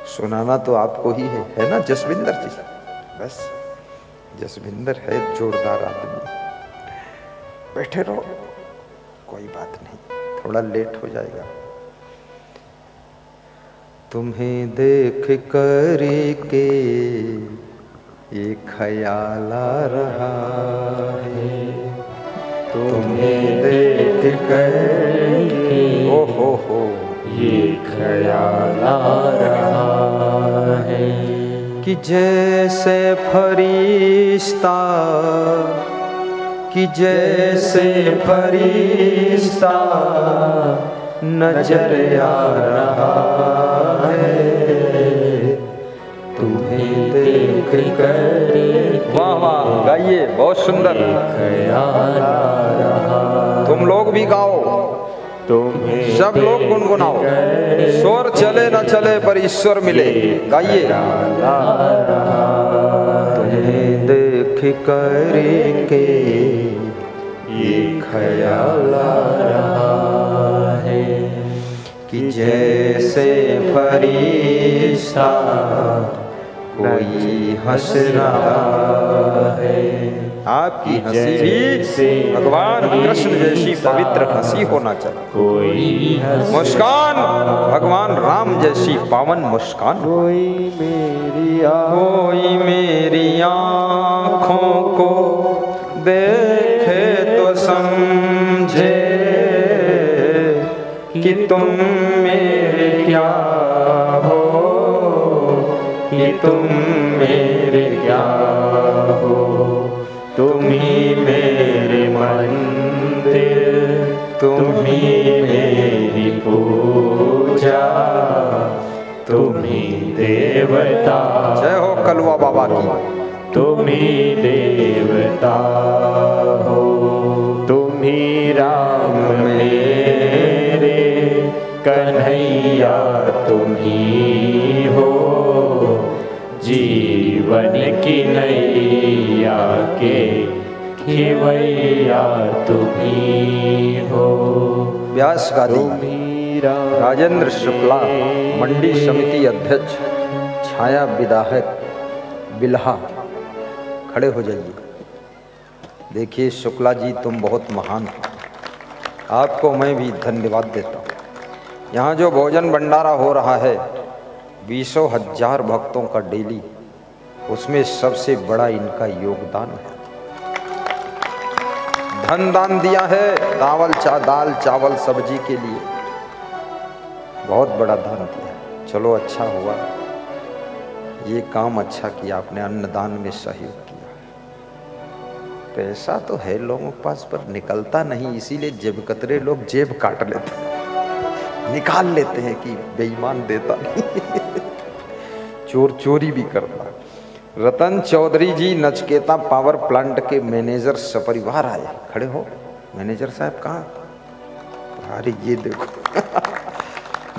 सुनाना तो आपको ही है ना जसविंदर जी। बस जसविंदर है जोरदार आदमी, बैठे रहो, कोई बात नहीं, थोड़ा लेट हो जाएगा। तुम्हें देख कर के ये ख्याल आ रहा है, तुम्हें देख कर के हो ये ख्याल आ रहा है कि जैसे फरिश्ता, कि जैसे फरिश्ता नजर आ रहा है, तुम्हें देख कर। वाह वाह, गाइए, बहुत सुंदर। ख्याल आ रहा, तुम लोग भी गाओ, तुम्हें सब लोग गुनगुनाओ, शोर चले न चले पर ईश्वर मिले। गाइए, तुम्हें देख कर के ये ख्याल आ रहा है कि जैसे फरिश्ता कोई हंस रहा है। आपकी हंसी भी भगवान कृष्ण जैसी पवित्र हंसी होना चाहिए। कोई मुस्कान भगवान राम जैसी पावन मुस्कान। कोई मेरी आँखों को देखे तो समझे कि तुम मेरे क्या हो, कि तुम मेरे क्या हो। तुम ही मेरे मंदिर, तुम ही मेरी पूजा, तुम ही देवता। जय हो कलवा बाबा की। तुम ही देवता हो, तुम ही राम मेरे कन्हैया, तुम ही हो जीवन की नैया के खेवैया, तुम ही हो। व्यास गादी राजेंद्र शुक्ला, मंडी समिति अध्यक्ष, छाया विधायक बिल्हा, खड़े हो जाइए। देखिए शुक्ला जी, तुम बहुत महान हो, आपको मैं भी धन्यवाद देता हूँ। यहाँ जो भोजन भंडारा हो रहा है 20,000 भक्तों का डेली, उसमें सबसे बड़ा इनका योगदान है। धन दान दिया है, दाल चावल सब्जी के लिए, बहुत बड़ा दान दिया। चलो अच्छा हुआ, ये काम अच्छा किया आपने, अन्नदान में सहयोग किया। पैसा तो है लोगों के पास पर निकलता नहीं, इसीलिए जेब कतरे लोग जेब काट लेते हैं, निकाल लेते हैं कि बेईमान देता नहीं। चोर चोरी भी करता। रतन चौधरी जी नचकेता पावर प्लांट के मैनेजर सपरिवार आए, खड़े हो। मैनेजर साहब कहाँ? अरे ये देखो।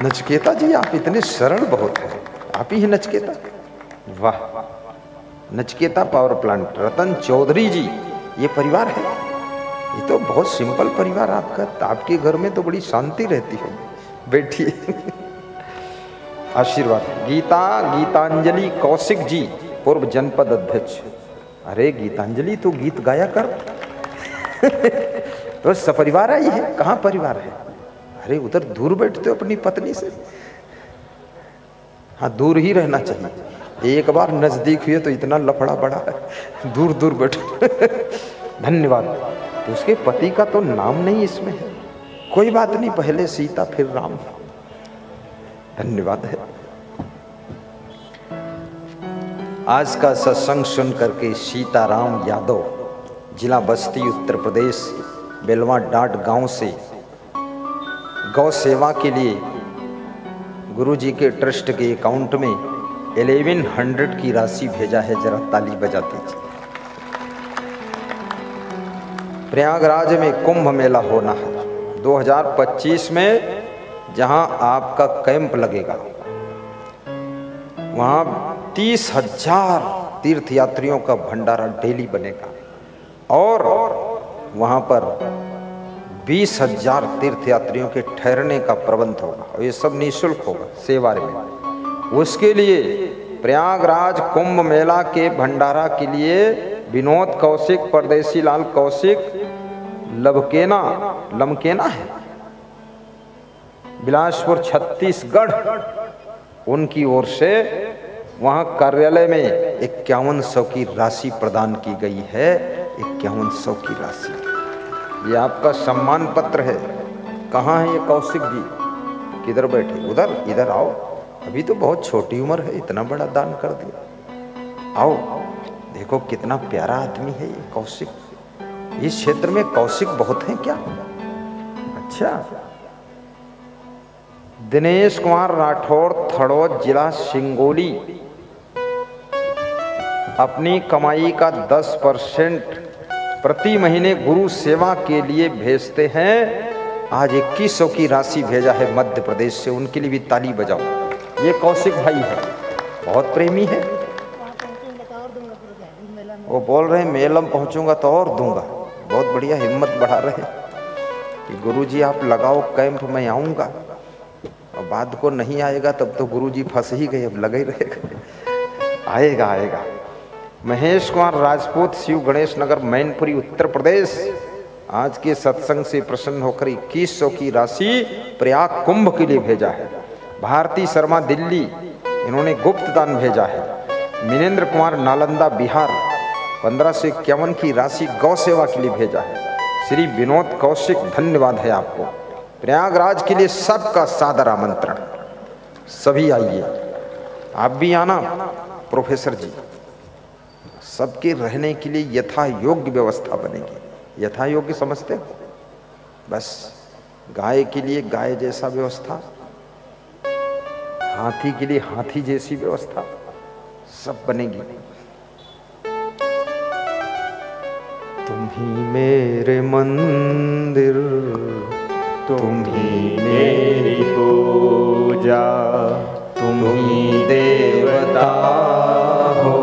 नचकेता जी, आप इतने सरल बहुत हैं, आप ही हैं नचकेता। वाह, नचकेता पावर प्लांट, रतन चौधरी जी, ये परिवार है। ये तो बहुत सिंपल परिवार आपका, आपके घर में तो बड़ी शांति रहती होगी। बैठिए। आशीर्वाद। गीतांजलि कौशिक जी, पूर्व जनपद अध्यक्ष। अरे गीतांजलि तो गीत गाया कर। तो सपरिवार आई है, कहाँ परिवार है? अरे उधर दूर बैठते हो अपनी पत्नी से। हाँ, दूर ही रहना चाहिए। एक बार नजदीक हुए तो इतना लफड़ा बड़ा है, दूर दूर बैठो। धन्यवाद। तो उसके पति का तो नाम नहीं इसमें है, कोई बात नहीं, पहले सीता फिर राम। धन्यवाद है। आज का सत्संग सुन करके सीताराम यादव, जिला बस्ती, उत्तर प्रदेश, बेलवा डाट गांव से गौ सेवा के लिए गुरु जी के ट्रस्ट के अकाउंट में 1100 की राशि भेजा है। जरा ताली बजा दीजिए। प्रयागराज में कुंभ मेला होना है 2025 में, जहां आपका कैंप लगेगा। वहां 30,000 तीर्थयात्रियों का भंडारा डेली बनेगा और वहां पर 20,000 तीर्थयात्रियों के ठहरने का प्रबंध होगा और ये सब निःशुल्क होगा सेवा में। उसके लिए प्रयागराज कुंभ मेला के भंडारा के लिए विनोद कौशिक, परदेसी लाल कौशिक, लमकेना है, बिलासपुर छत्तीसगढ़, उनकी ओर से वहां कार्यालय में 5100 की राशि प्रदान की गई है। 5100 की राशि, ये आपका सम्मान पत्र है। कहाँ है ये कौशिक जी? किधर बैठे? उधर, इधर आओ। अभी तो बहुत छोटी उम्र है, इतना बड़ा दान कर दिया। आओ, देखो कितना प्यारा आदमी है ये कौशिक। इस क्षेत्र में कौशिक बहुत हैं क्या? अच्छा। दिनेश कुमार राठौड़, थड़ौद, जिला सिंगोली, अपनी कमाई का 10% प्रति महीने गुरु सेवा के लिए भेजते हैं। आज 2100 की राशि भेजा है मध्य प्रदेश से, उनके लिए भी ताली बजाओ। ये कौशिक भाई है, बहुत प्रेमी है। वो बोल रहे हैं मेलम पहुंचूंगा तो और दूंगा। बहुत बढ़िया, हिम्मत बढ़ा रहे कि गुरुजी आप लगाओ कैंप, मैं आऊंगा। और बाद को नहीं आएगा तब तो गुरुजी फंस ही गए, अब लगा ही रहेगा। आएगा आएगा। महेश कुमार राजपूत, शिव गणेश नगर, मैनपुरी, उत्तर प्रदेश, आज के सत्संग से प्रसन्न होकर 2100 की राशि प्रयाग कुंभ के लिए भेजा है। भारती शर्मा, दिल्ली, इन्होंने गुप्त दान भेजा है। मिनेंद्र कुमार, नालंदा, बिहार, 1551 की राशि गौ सेवा के लिए भेजा है। श्री विनोद कौशिक, धन्यवाद है आपको। प्रयागराज के लिए सबका सादर आमंत्रण, सभी आइए। आप भी आना प्रोफेसर जी। सबके रहने के लिए यथा योग्य व्यवस्था बनेगी। यथा योग्य समझते हो? बस गाय के लिए गाय जैसा व्यवस्था, हाथी के लिए हाथी जैसी व्यवस्था, सब बनेगी। तुम ही मेरे मंदिर, तुम ही मेरी पूजा, तुम ही देवता हो,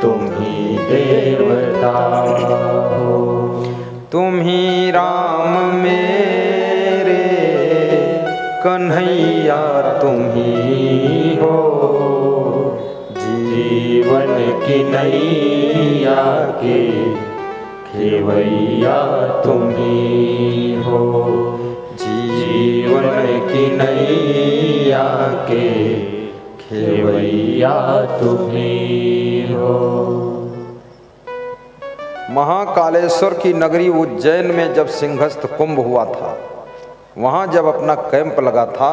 तुम ही देवता हो। तुम ही राम मेरे कन्हैया, तुम ही हो। जीवन की नैया के खेवैया तुम ही हो। जीवन की नैया के खेवैया तुम ही हो। महाकालेश्वर की नगरी उज्जैन में जब सिंहस्थ कुंभ हुआ था, वहां जब अपना कैंप लगा था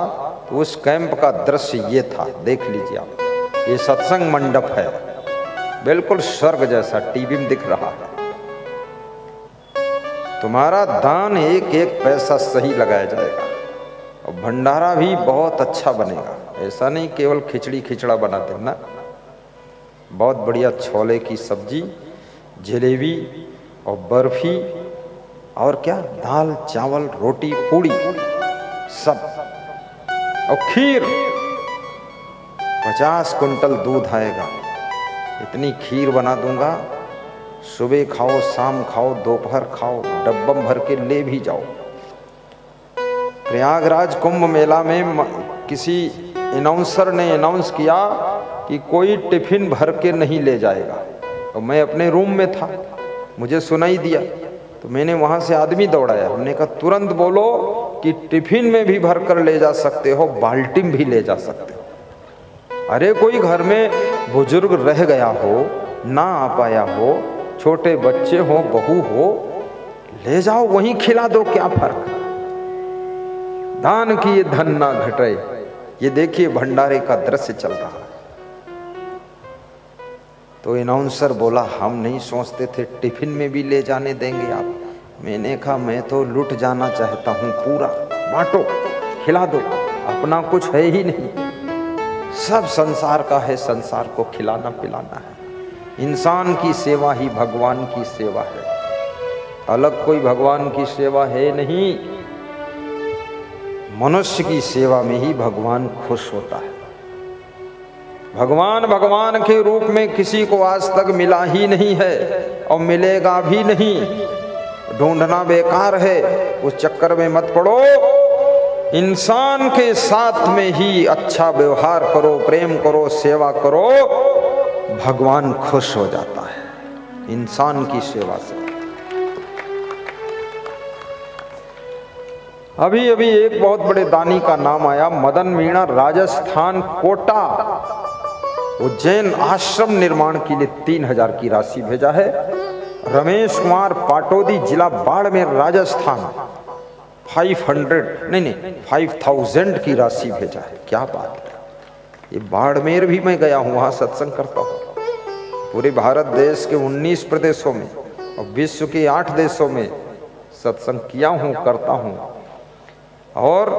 तो उस कैंप का दृश्य ये था, देख लीजिए आप। ये सत्संग मंडप है, बिल्कुल स्वर्ग जैसा, टीवी में दिख रहा है। तुम्हारा दान एक एक पैसा सही लगाया जाएगा और भंडारा भी बहुत अच्छा बनेगा। ऐसा नहीं केवल खिचड़ी खिचड़ा बना देना, बहुत बढ़िया छोले की सब्जी, जलेबी और बर्फी और क्या, दाल चावल रोटी पूड़ी सब, और खीर। 50 कुंटल दूध आएगा। इतनी खीर बना दूंगा, सुबह खाओ, शाम खाओ, दोपहर खाओ, डब्बम भर के ले भी जाओ। प्रयागराज कुंभ मेला में किसी अनाउंसर ने अनाउंस किया कि कोई टिफिन भर के नहीं ले जाएगा, और मैं अपने रूम में था, मुझे सुनाई दिया, तो मैंने वहां से आदमी दौड़ाया। हमने कहा तुरंत बोलो कि टिफिन में भी भर कर ले जा सकते हो, बाल्टी में भी ले जा सकते हो। अरे कोई घर में बुजुर्ग रह गया हो, ना आ पाया हो, छोटे बच्चे हो, बहू हो, ले जाओ, वहीं खिला दो, क्या फर्क। दान किए धन ना घटे। ये देखिए भंडारे का दृश्य चल रहा है। तो अनाउंसर बोला हम नहीं सोचते थे टिफिन में भी ले जाने देंगे आप। मैंने कहा मैं तो लुट जाना चाहता हूँ, पूरा बांटो, खिला दो, अपना कुछ है ही नहीं, सब संसार का है, संसार को खिलाना पिलाना है। इंसान की सेवा ही भगवान की सेवा है, अलग कोई भगवान की सेवा है नहीं। मनुष्य की सेवा में ही भगवान खुश होता है। भगवान भगवान के रूप में किसी को आज तक मिला ही नहीं है और मिलेगा भी नहीं। ढूंढना बेकार है, उस चक्कर में मत पड़ो। इंसान के साथ में ही अच्छा व्यवहार करो, प्रेम करो, सेवा करो, भगवान खुश हो जाता है इंसान की सेवा से। अभी अभी एक बहुत बड़े दानी का नाम आया, मदन मीणा, राजस्थान कोटा, उज्जैन आश्रम निर्माण के लिए 3000 की राशि भेजा है। रमेश कुमार पाटोदी, जिला बाड़मेर, राजस्थान, 5000 की राशि भेजा है। क्या बात है। ये बाड़मेर भी मैं गया हूँ, वहाँ सत्संग करता हूँ। पूरे भारत देश के 19 प्रदेशों में और विश्व के 8 देशों में सत्संग किया हूँ, करता हूँ। और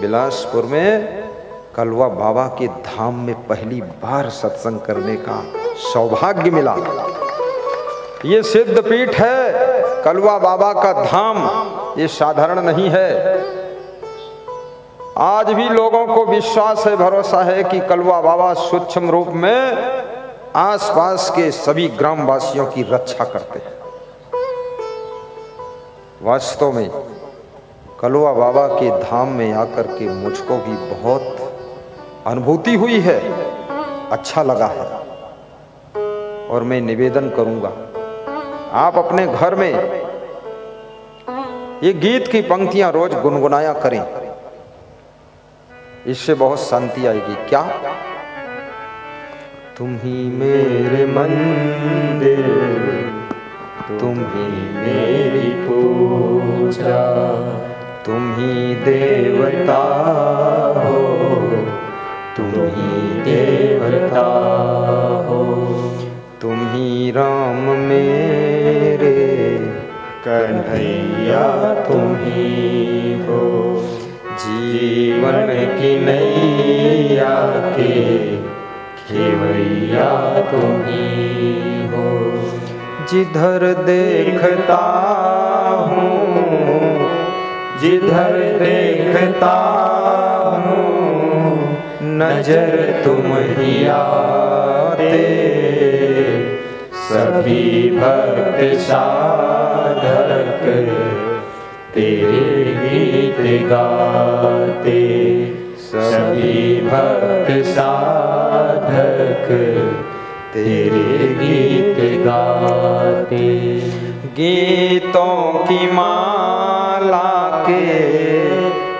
बिलासपुर में कलवा बाबा के धाम में पहली बार सत्संग करने का सौभाग्य मिला। ये सिद्ध पीठ है कलवा बाबा का धाम, ये साधारण नहीं है। आज भी लोगों को विश्वास है, भरोसा है कि कलवा बाबा सूक्ष्म रूप में आसपास के सभी ग्रामवासियों की रक्षा करते हैं। वास्तव में कलवा बाबा के धाम में आकर के मुझको भी बहुत अनुभूति हुई है, अच्छा लगा है। और मैं निवेदन करूंगा, आप अपने घर में ये गीत की पंक्तियां रोज गुनगुनाया करें, इससे बहुत शांति आएगी। क्या? तुम ही मेरे मंदिर, तुम ही मेरी पूजा, तुम ही देवता हो, तुम ही देवता हो, तुम ही राम मेरे कन्हैया, तुम ही हो। जीवन की नैया के खेवैया तुम ही हो। जिधर देखता हूँ, जिधर देखता हूँ, नजर तुम ही आते। सभी भक्त साधक तेरे गीत गाते, सभी भक्त साधक तेरे गीत गाते। गीतों की माला के,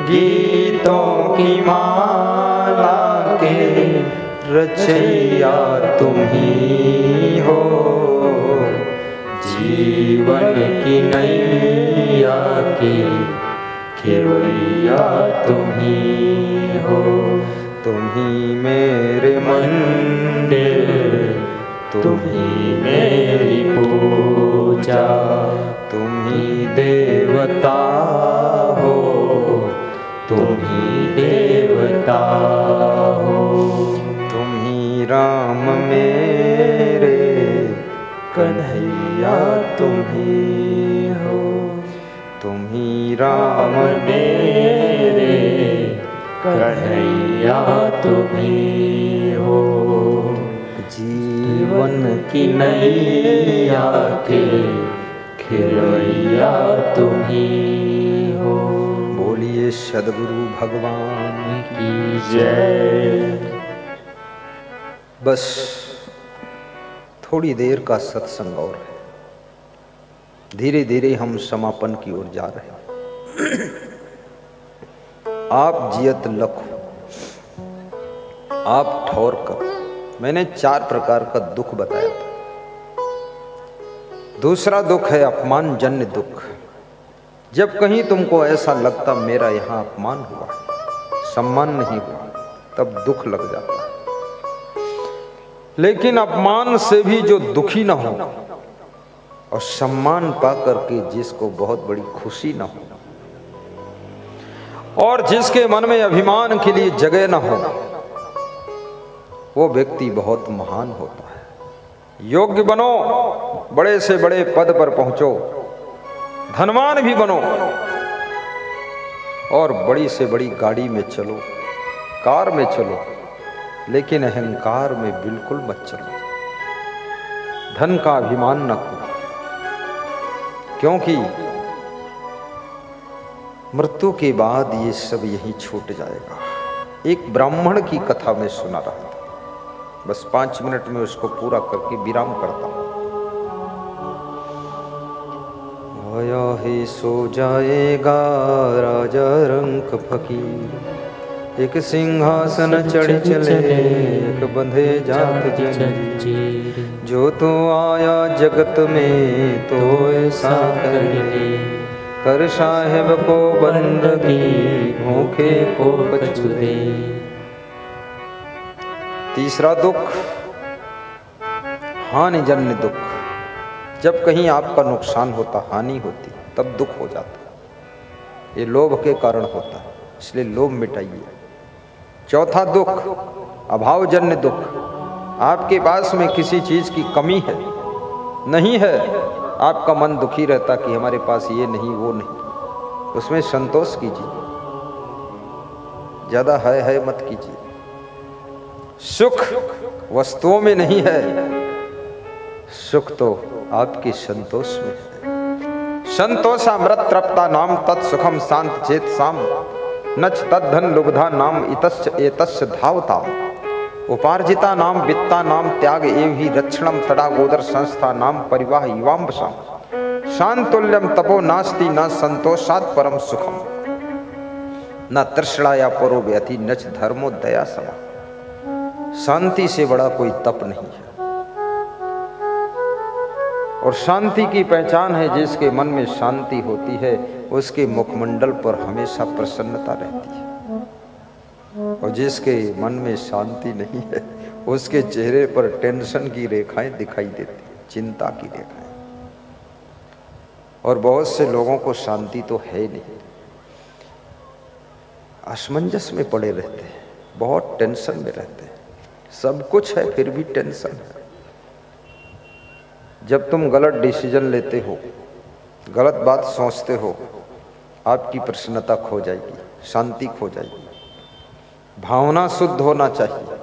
गीतों की माला के रचैया तुम ही हो। जीवन की नैया के खेवैया तुम ही हो। तुम ही मेरे मंदिर, तुम ही मेरी पूजा, तुम ही देवता हो, तुम ही देवता हो। तुम ही राम मेरे कन्हैया तुम ही हो। तुम ही राम मेरे कन्हैया तुम ही हो। जीवन की नैया के खेवैया तुम ही हो। बोलिए सद्गुरु भगवान की जय। बस थोड़ी देर का सत्संग और है, धीरे धीरे हम समापन की ओर जा रहे हैं। आप जियत लखो, आप ठौर कर। मैंने 4 प्रकार का दुख बताया था। दूसरा दुख है अपमान जन्य दुख। जब कहीं तुमको ऐसा लगता मेरा यहां अपमान हुआ, सम्मान नहीं हुआ, तब दुख लग जाता है। लेकिन अपमान से भी जो दुखी ना हो और सम्मान पा करके जिसको बहुत बड़ी खुशी ना हो और जिसके मन में अभिमान के लिए जगह ना हो, वो व्यक्ति बहुत महान होता है। योग्य बनो, बड़े से बड़े पद पर पहुंचो, धनवान भी बनो और बड़ी से बड़ी गाड़ी में चलो, कार में चलो, लेकिन अहंकार में बिल्कुल मत चलो। धन का अभिमान न करो, क्योंकि मृत्यु के बाद ये सब यही छूट जाएगा। एक ब्राह्मण की कथा में सुना रहा था, बस 5 मिनट में उसको पूरा करके विराम करता हूं। आया ही सो जाएगा राजा रंक फकीर, एक सिंहासन चढ़ चले, एक बंधे जात जंजीर। जो तो आया जगत में तो ऐसा कर ले, कर साहेब को बंदगी, भूखे को बचू दे। तीसरा दुख हानि जन्य दुख। जब कहीं आपका नुकसान होता, हानि होती, तब दुख हो जाता। ये लोभ के कारण होता है, इसलिए लोभ मिटाइए। चौथा दुख अभाव जन्य दुख। आपके पास में किसी चीज की कमी है, नहीं है, आपका मन दुखी रहता कि हमारे पास ये नहीं वो नहीं, उसमें संतोष कीजिए, ज्यादा है मत कीजिए। सुख वस्तुओं में नहीं है, सुख तो आपके संतोष में है। संतोषामृत तृप्ता नाम तत्सुखम शांत चेत साम, नच तद्धन लुब्धा नाम इतस्य एतस्य धावता। उपार्जिता नाम वित्ता नाम त्याग एव ही रक्षणम तड़ा गोदर संस्था नाम परिवाह युवाम्बसाम। शांतुल्यम तपो नास्ति न संतोषात् परम सुखम, न तृष्णा या परो व्यथि नच धर्मो दया समा। शांति से बड़ा कोई तप नहीं है, और शांति की पहचान है जिसके मन में शांति होती है, उसके मुखमंडल पर हमेशा प्रसन्नता रहती है। और जिसके मन में शांति नहीं है, उसके चेहरे पर टेंशन की रेखाएं दिखाई देती, चिंता की रेखाएं। और बहुत से लोगों को शांति तो है नहीं, असमंजस में पड़े रहते हैं, बहुत टेंशन में रहते हैं। सब कुछ है फिर भी टेंशन है। जब तुम गलत डिसीजन लेते हो, गलत बात सोचते हो, आपकी प्रसन्नता खो जाएगी, शांति खो जाएगी। भावना शुद्ध होना चाहिए।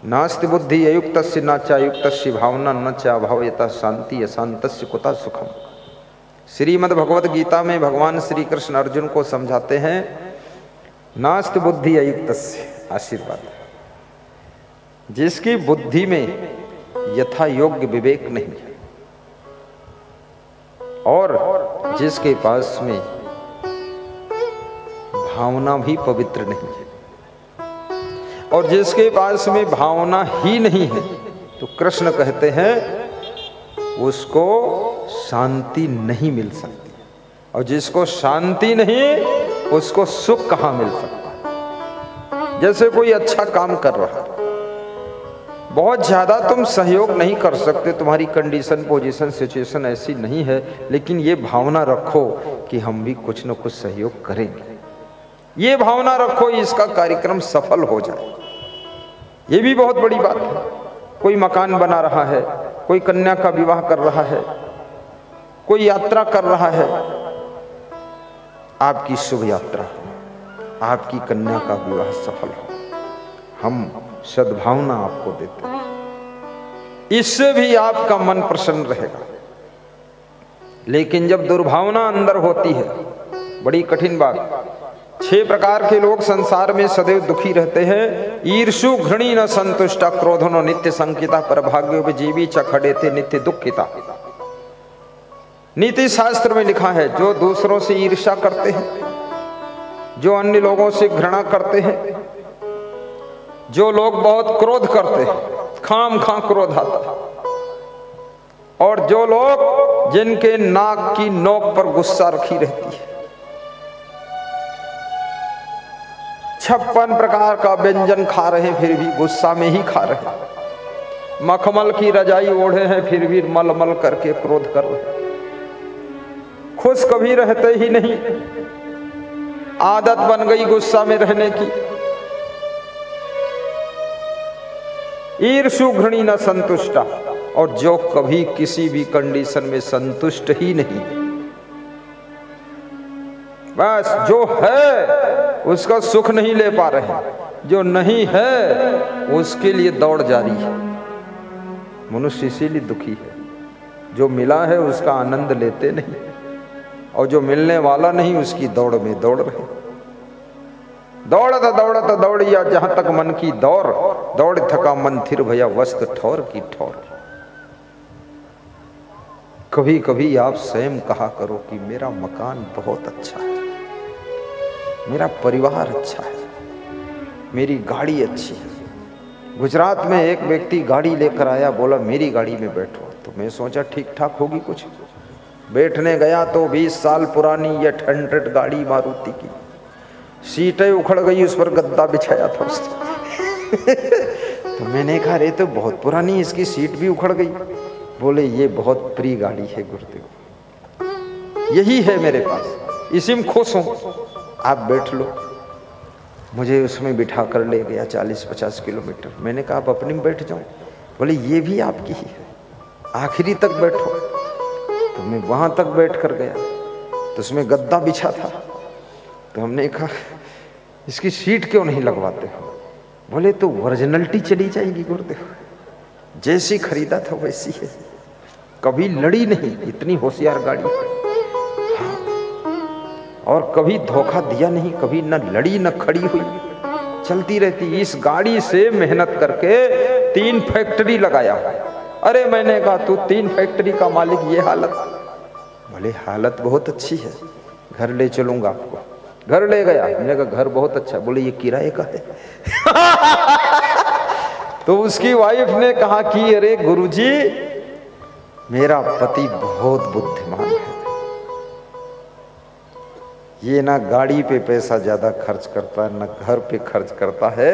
नास्ति बुद्धि अयुक्तस्य न चायुक्तस्य भावना न चाभावयता शांति अशांतस्य कुतः सुखम। श्रीमद् भगवत गीता में भगवान श्री कृष्ण अर्जुन को समझाते हैं, नास्ति बुद्धि अयुक्तस्य, आशीर्वाद। जिसकी बुद्धि में यथा योग्य विवेक नहीं है और जिसके पास में भावना भी पवित्र नहीं है और जिसके पास में भावना ही नहीं है, तो कृष्ण कहते हैं उसको शांति नहीं मिल सकती। और जिसको शांति नहीं, उसको सुख कहाँ मिल सकता। जैसे कोई अच्छा काम कर रहा है, बहुत ज्यादा तुम सहयोग नहीं कर सकते, तुम्हारी कंडीशन पोजीशन सिचुएशन ऐसी नहीं है, लेकिन ये भावना रखो कि हम भी कुछ न कुछ सहयोग करेंगे। ये भावना रखो, इसका कार्यक्रम सफल हो जाए। ये भी बहुत बड़ी बात है। कोई मकान बना रहा है, कोई कन्या का विवाह कर रहा है, कोई यात्रा कर रहा है, आपकी शुभ यात्रा, आपकी कन्या का विवाह सफल हो। हम सद्भावना आपको देते हैं। इससे भी आपका मन प्रसन्न रहेगा। लेकिन जब दुर्भावना अंदर होती है, बड़ी कठिन बात। 6 प्रकार के लोग संसार में सदैव दुखी रहते हैं। ईर्षु घृणी न संतुष्टा, क्रोधनो नित्य संकिता, परभाग्यो जीवी च खड़े थे नित्य दुखिता। नीति शास्त्र में लिखा है, जो दूसरों से ईर्ष्या करते हैं, जो अन्य लोगों से घृणा करते हैं, जो लोग बहुत क्रोध करते हैं, खाम खा क्रोध आता, और जो लोग जिनके नाक की नोक पर गुस्सा रखी रहती है, 56 प्रकार का व्यंजन खा रहे हैं फिर भी गुस्सा में ही खा रहे हैं, मखमल की रजाई ओढ़े हैं फिर भी मलमल करके क्रोध कर रहे हैं, खुश कभी रहते ही नहीं, आदत बन गई गुस्सा में रहने की। ईर्षु घृणी न संतुष्टा, और जो कभी किसी भी कंडीशन में संतुष्ट ही नहीं, बस जो है उसका सुख नहीं ले पा रहे, जो नहीं है उसके लिए दौड़ जारी है। मनुष्य इसीलिए दुखी है, जो मिला है उसका आनंद लेते नहीं, और जो मिलने वाला नहीं उसकी दौड़ में दौड़ रहे। दौड़ता दौड़ता दौड़िया जहां तक मन की दौड़, दौड़ थका मन थिर भया वस्त ठौर की ठौर। कभी कभी आप स्वयं कहा करो कि मेरा मकान बहुत अच्छा है, मेरा परिवार अच्छा है, मेरी गाड़ी अच्छी है। गुजरात में एक व्यक्ति गाड़ी लेकर आया, बोला मेरी गाड़ी में बैठो, तो मैं सोचा ठीक ठाक होगी कुछ। बैठने गया तो 20 साल पुरानी 800 गाड़ी मारुति की, सीटें उखड़ गई, उस पर गद्दा बिछाया था उसने। तो मैंने कहा अरे तो बहुत पुरानी, इसकी सीट भी उखड़ गई। बोले ये बहुत प्रिय गाड़ी है गुरुदेव, यही है मेरे पास, इसी में खुश हूं, आप बैठ लो। मुझे उसमें बिठा कर ले गया 40-50 किलोमीटर। मैंने कहा आप अपने में बैठ जाओ। बोले ये भी आपकी ही है, आखिरी तक बैठो। तो मैं वहां तक बैठ कर गया, तो उसमें गद्दा बिछा था। तो हमने कहा इसकी सीट क्यों नहीं लगवाते हो? बोले तो ओरिजिनलिटी चली जाएगी गुरुदेव, जैसी खरीदा था वैसी है, कभी लड़ी नहीं, इतनी होशियार गाड़ी। हाँ। और कभी धोखा दिया नहीं, कभी न लड़ी न खड़ी हुई, चलती रहती। इस गाड़ी से मेहनत करके 3 फैक्ट्री लगाया। अरे मैंने कहा तू 3 फैक्ट्री का मालिक, ये हालत? बोले हालत बहुत अच्छी है, घर ले चलूंगा आपको। घर ले गया, मैंने कहा घर बहुत अच्छा। बोले ये किराए का है। तो उसकी वाइफ ने कहा कि अरे गुरुजी मेरा पति बहुत बुद्धिमान है, ये ना गाड़ी पे पैसा ज्यादा खर्च करता है, ना घर पे खर्च करता है,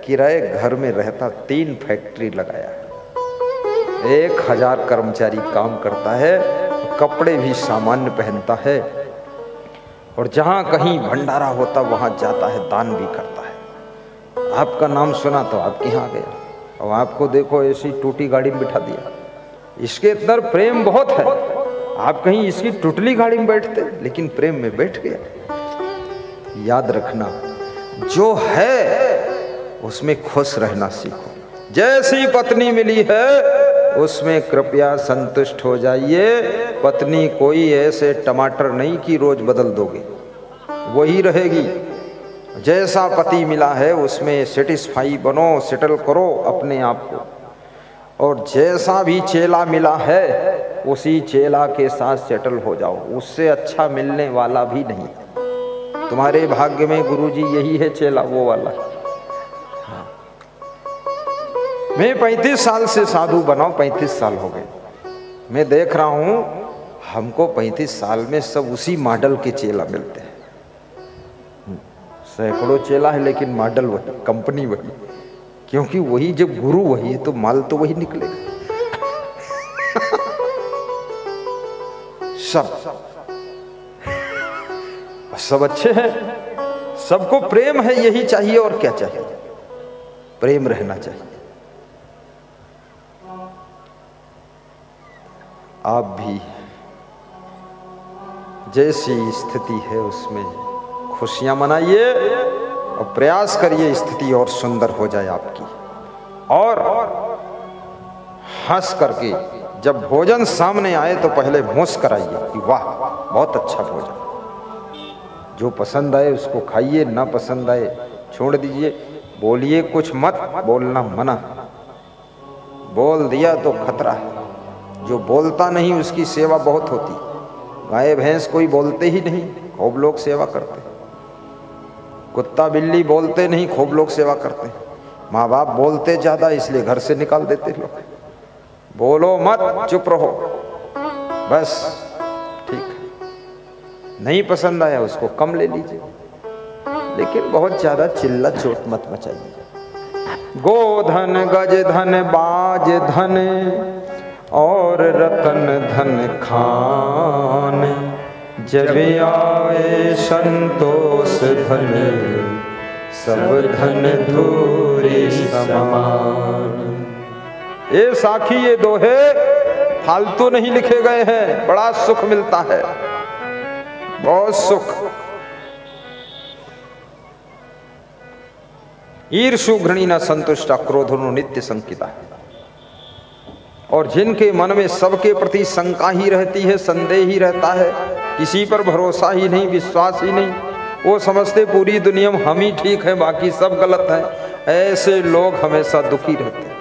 किराए घर में रहता, 3 फैक्ट्री लगाया, 1000 कर्मचारी काम करता है, कपड़े भी सामान्य पहनता है, और जहां कहीं भंडारा होता वहां जाता है, दान भी करता है। आपका नाम सुना तो आपके यहाँ गया, और आपको देखो ऐसी टूटी गाड़ी में बिठा दिया। इसके अंदर प्रेम बहुत है, आप कहीं इसकी टुटली गाड़ी में बैठते, लेकिन प्रेम में बैठ गया। याद रखना, जो है उसमें खुश रहना सीखो। जैसी पत्नी मिली है उसमें कृपया संतुष्ट हो जाइए। पत्नी कोई ऐसे टमाटर नहीं कि रोज बदल दोगे, वही रहेगी। जैसा पति मिला है उसमें सेटिस्फाई बनो, सेटल करो अपने आप को। और जैसा भी चेला मिला है उसी चेला के साथ सेटल हो जाओ, उससे अच्छा मिलने वाला भी नहीं। तुम्हारे भाग्य में गुरुजी यही है चेला, वो वाला। हाँ। मैं 35 साल से साधु बना, 35 साल हो गए। मैं देख रहा हूं हमको 35 साल में सब उसी मॉडल के चेला मिलते हैं। सैकड़ों चेला है लेकिन मॉडल वही, कंपनी वही, क्योंकि वही जब गुरु वही है तो माल तो वही निकलेगा। सब अच्छे हैं, सबको प्रेम है, यही चाहिए। और क्या चाहिए? प्रेम रहना चाहिए। आप भी जैसी स्थिति है उसमें खुशियां मनाइए और प्रयास करिए स्थिति और सुंदर हो जाए आपकी। और हंस करके जब भोजन सामने आए तो पहले मुस्कुराइए कि वाह बहुत अच्छा भोजन, जो पसंद आए उसको खाइए, ना पसंद आए छोड़ दीजिए। बोलिए कुछ मत, बोलना मना, बोल दिया तो खतरा है। जो बोलता नहीं उसकी सेवा बहुत होती। गाय भैंस कोई बोलते ही नहीं, खूब लोग सेवा करते। कुत्ता बिल्ली बोलते नहीं, खूब लोग सेवा करते। माँ बाप बोलते ज्यादा इसलिए घर से निकाल देते लोग। बोलो मत, चुप रहो बस, ठीक है। नहीं पसंद आया उसको कम ले लीजिए, लेकिन बहुत ज्यादा चिल्ला चोट मत मचाइए। गोधन गज धन बाज धन और रतन धन खान, जब आए संतोष धन सब धन धूरी समान। ये साखी ये दोहे फालतू नहीं लिखे गए हैं, बड़ा सुख मिलता है, बहुत सुख। ईर्षु घृणीना संतुष्टा क्रोधनो नित्य संकिता। और जिनके मन में सबके प्रति शंका ही रहती है, संदेह ही रहता है, किसी पर भरोसा ही नहीं, विश्वास ही नहीं, वो समझते पूरी दुनिया में हम ही ठीक है बाकी सब गलत है, ऐसे लोग हमेशा दुखी रहते हैं।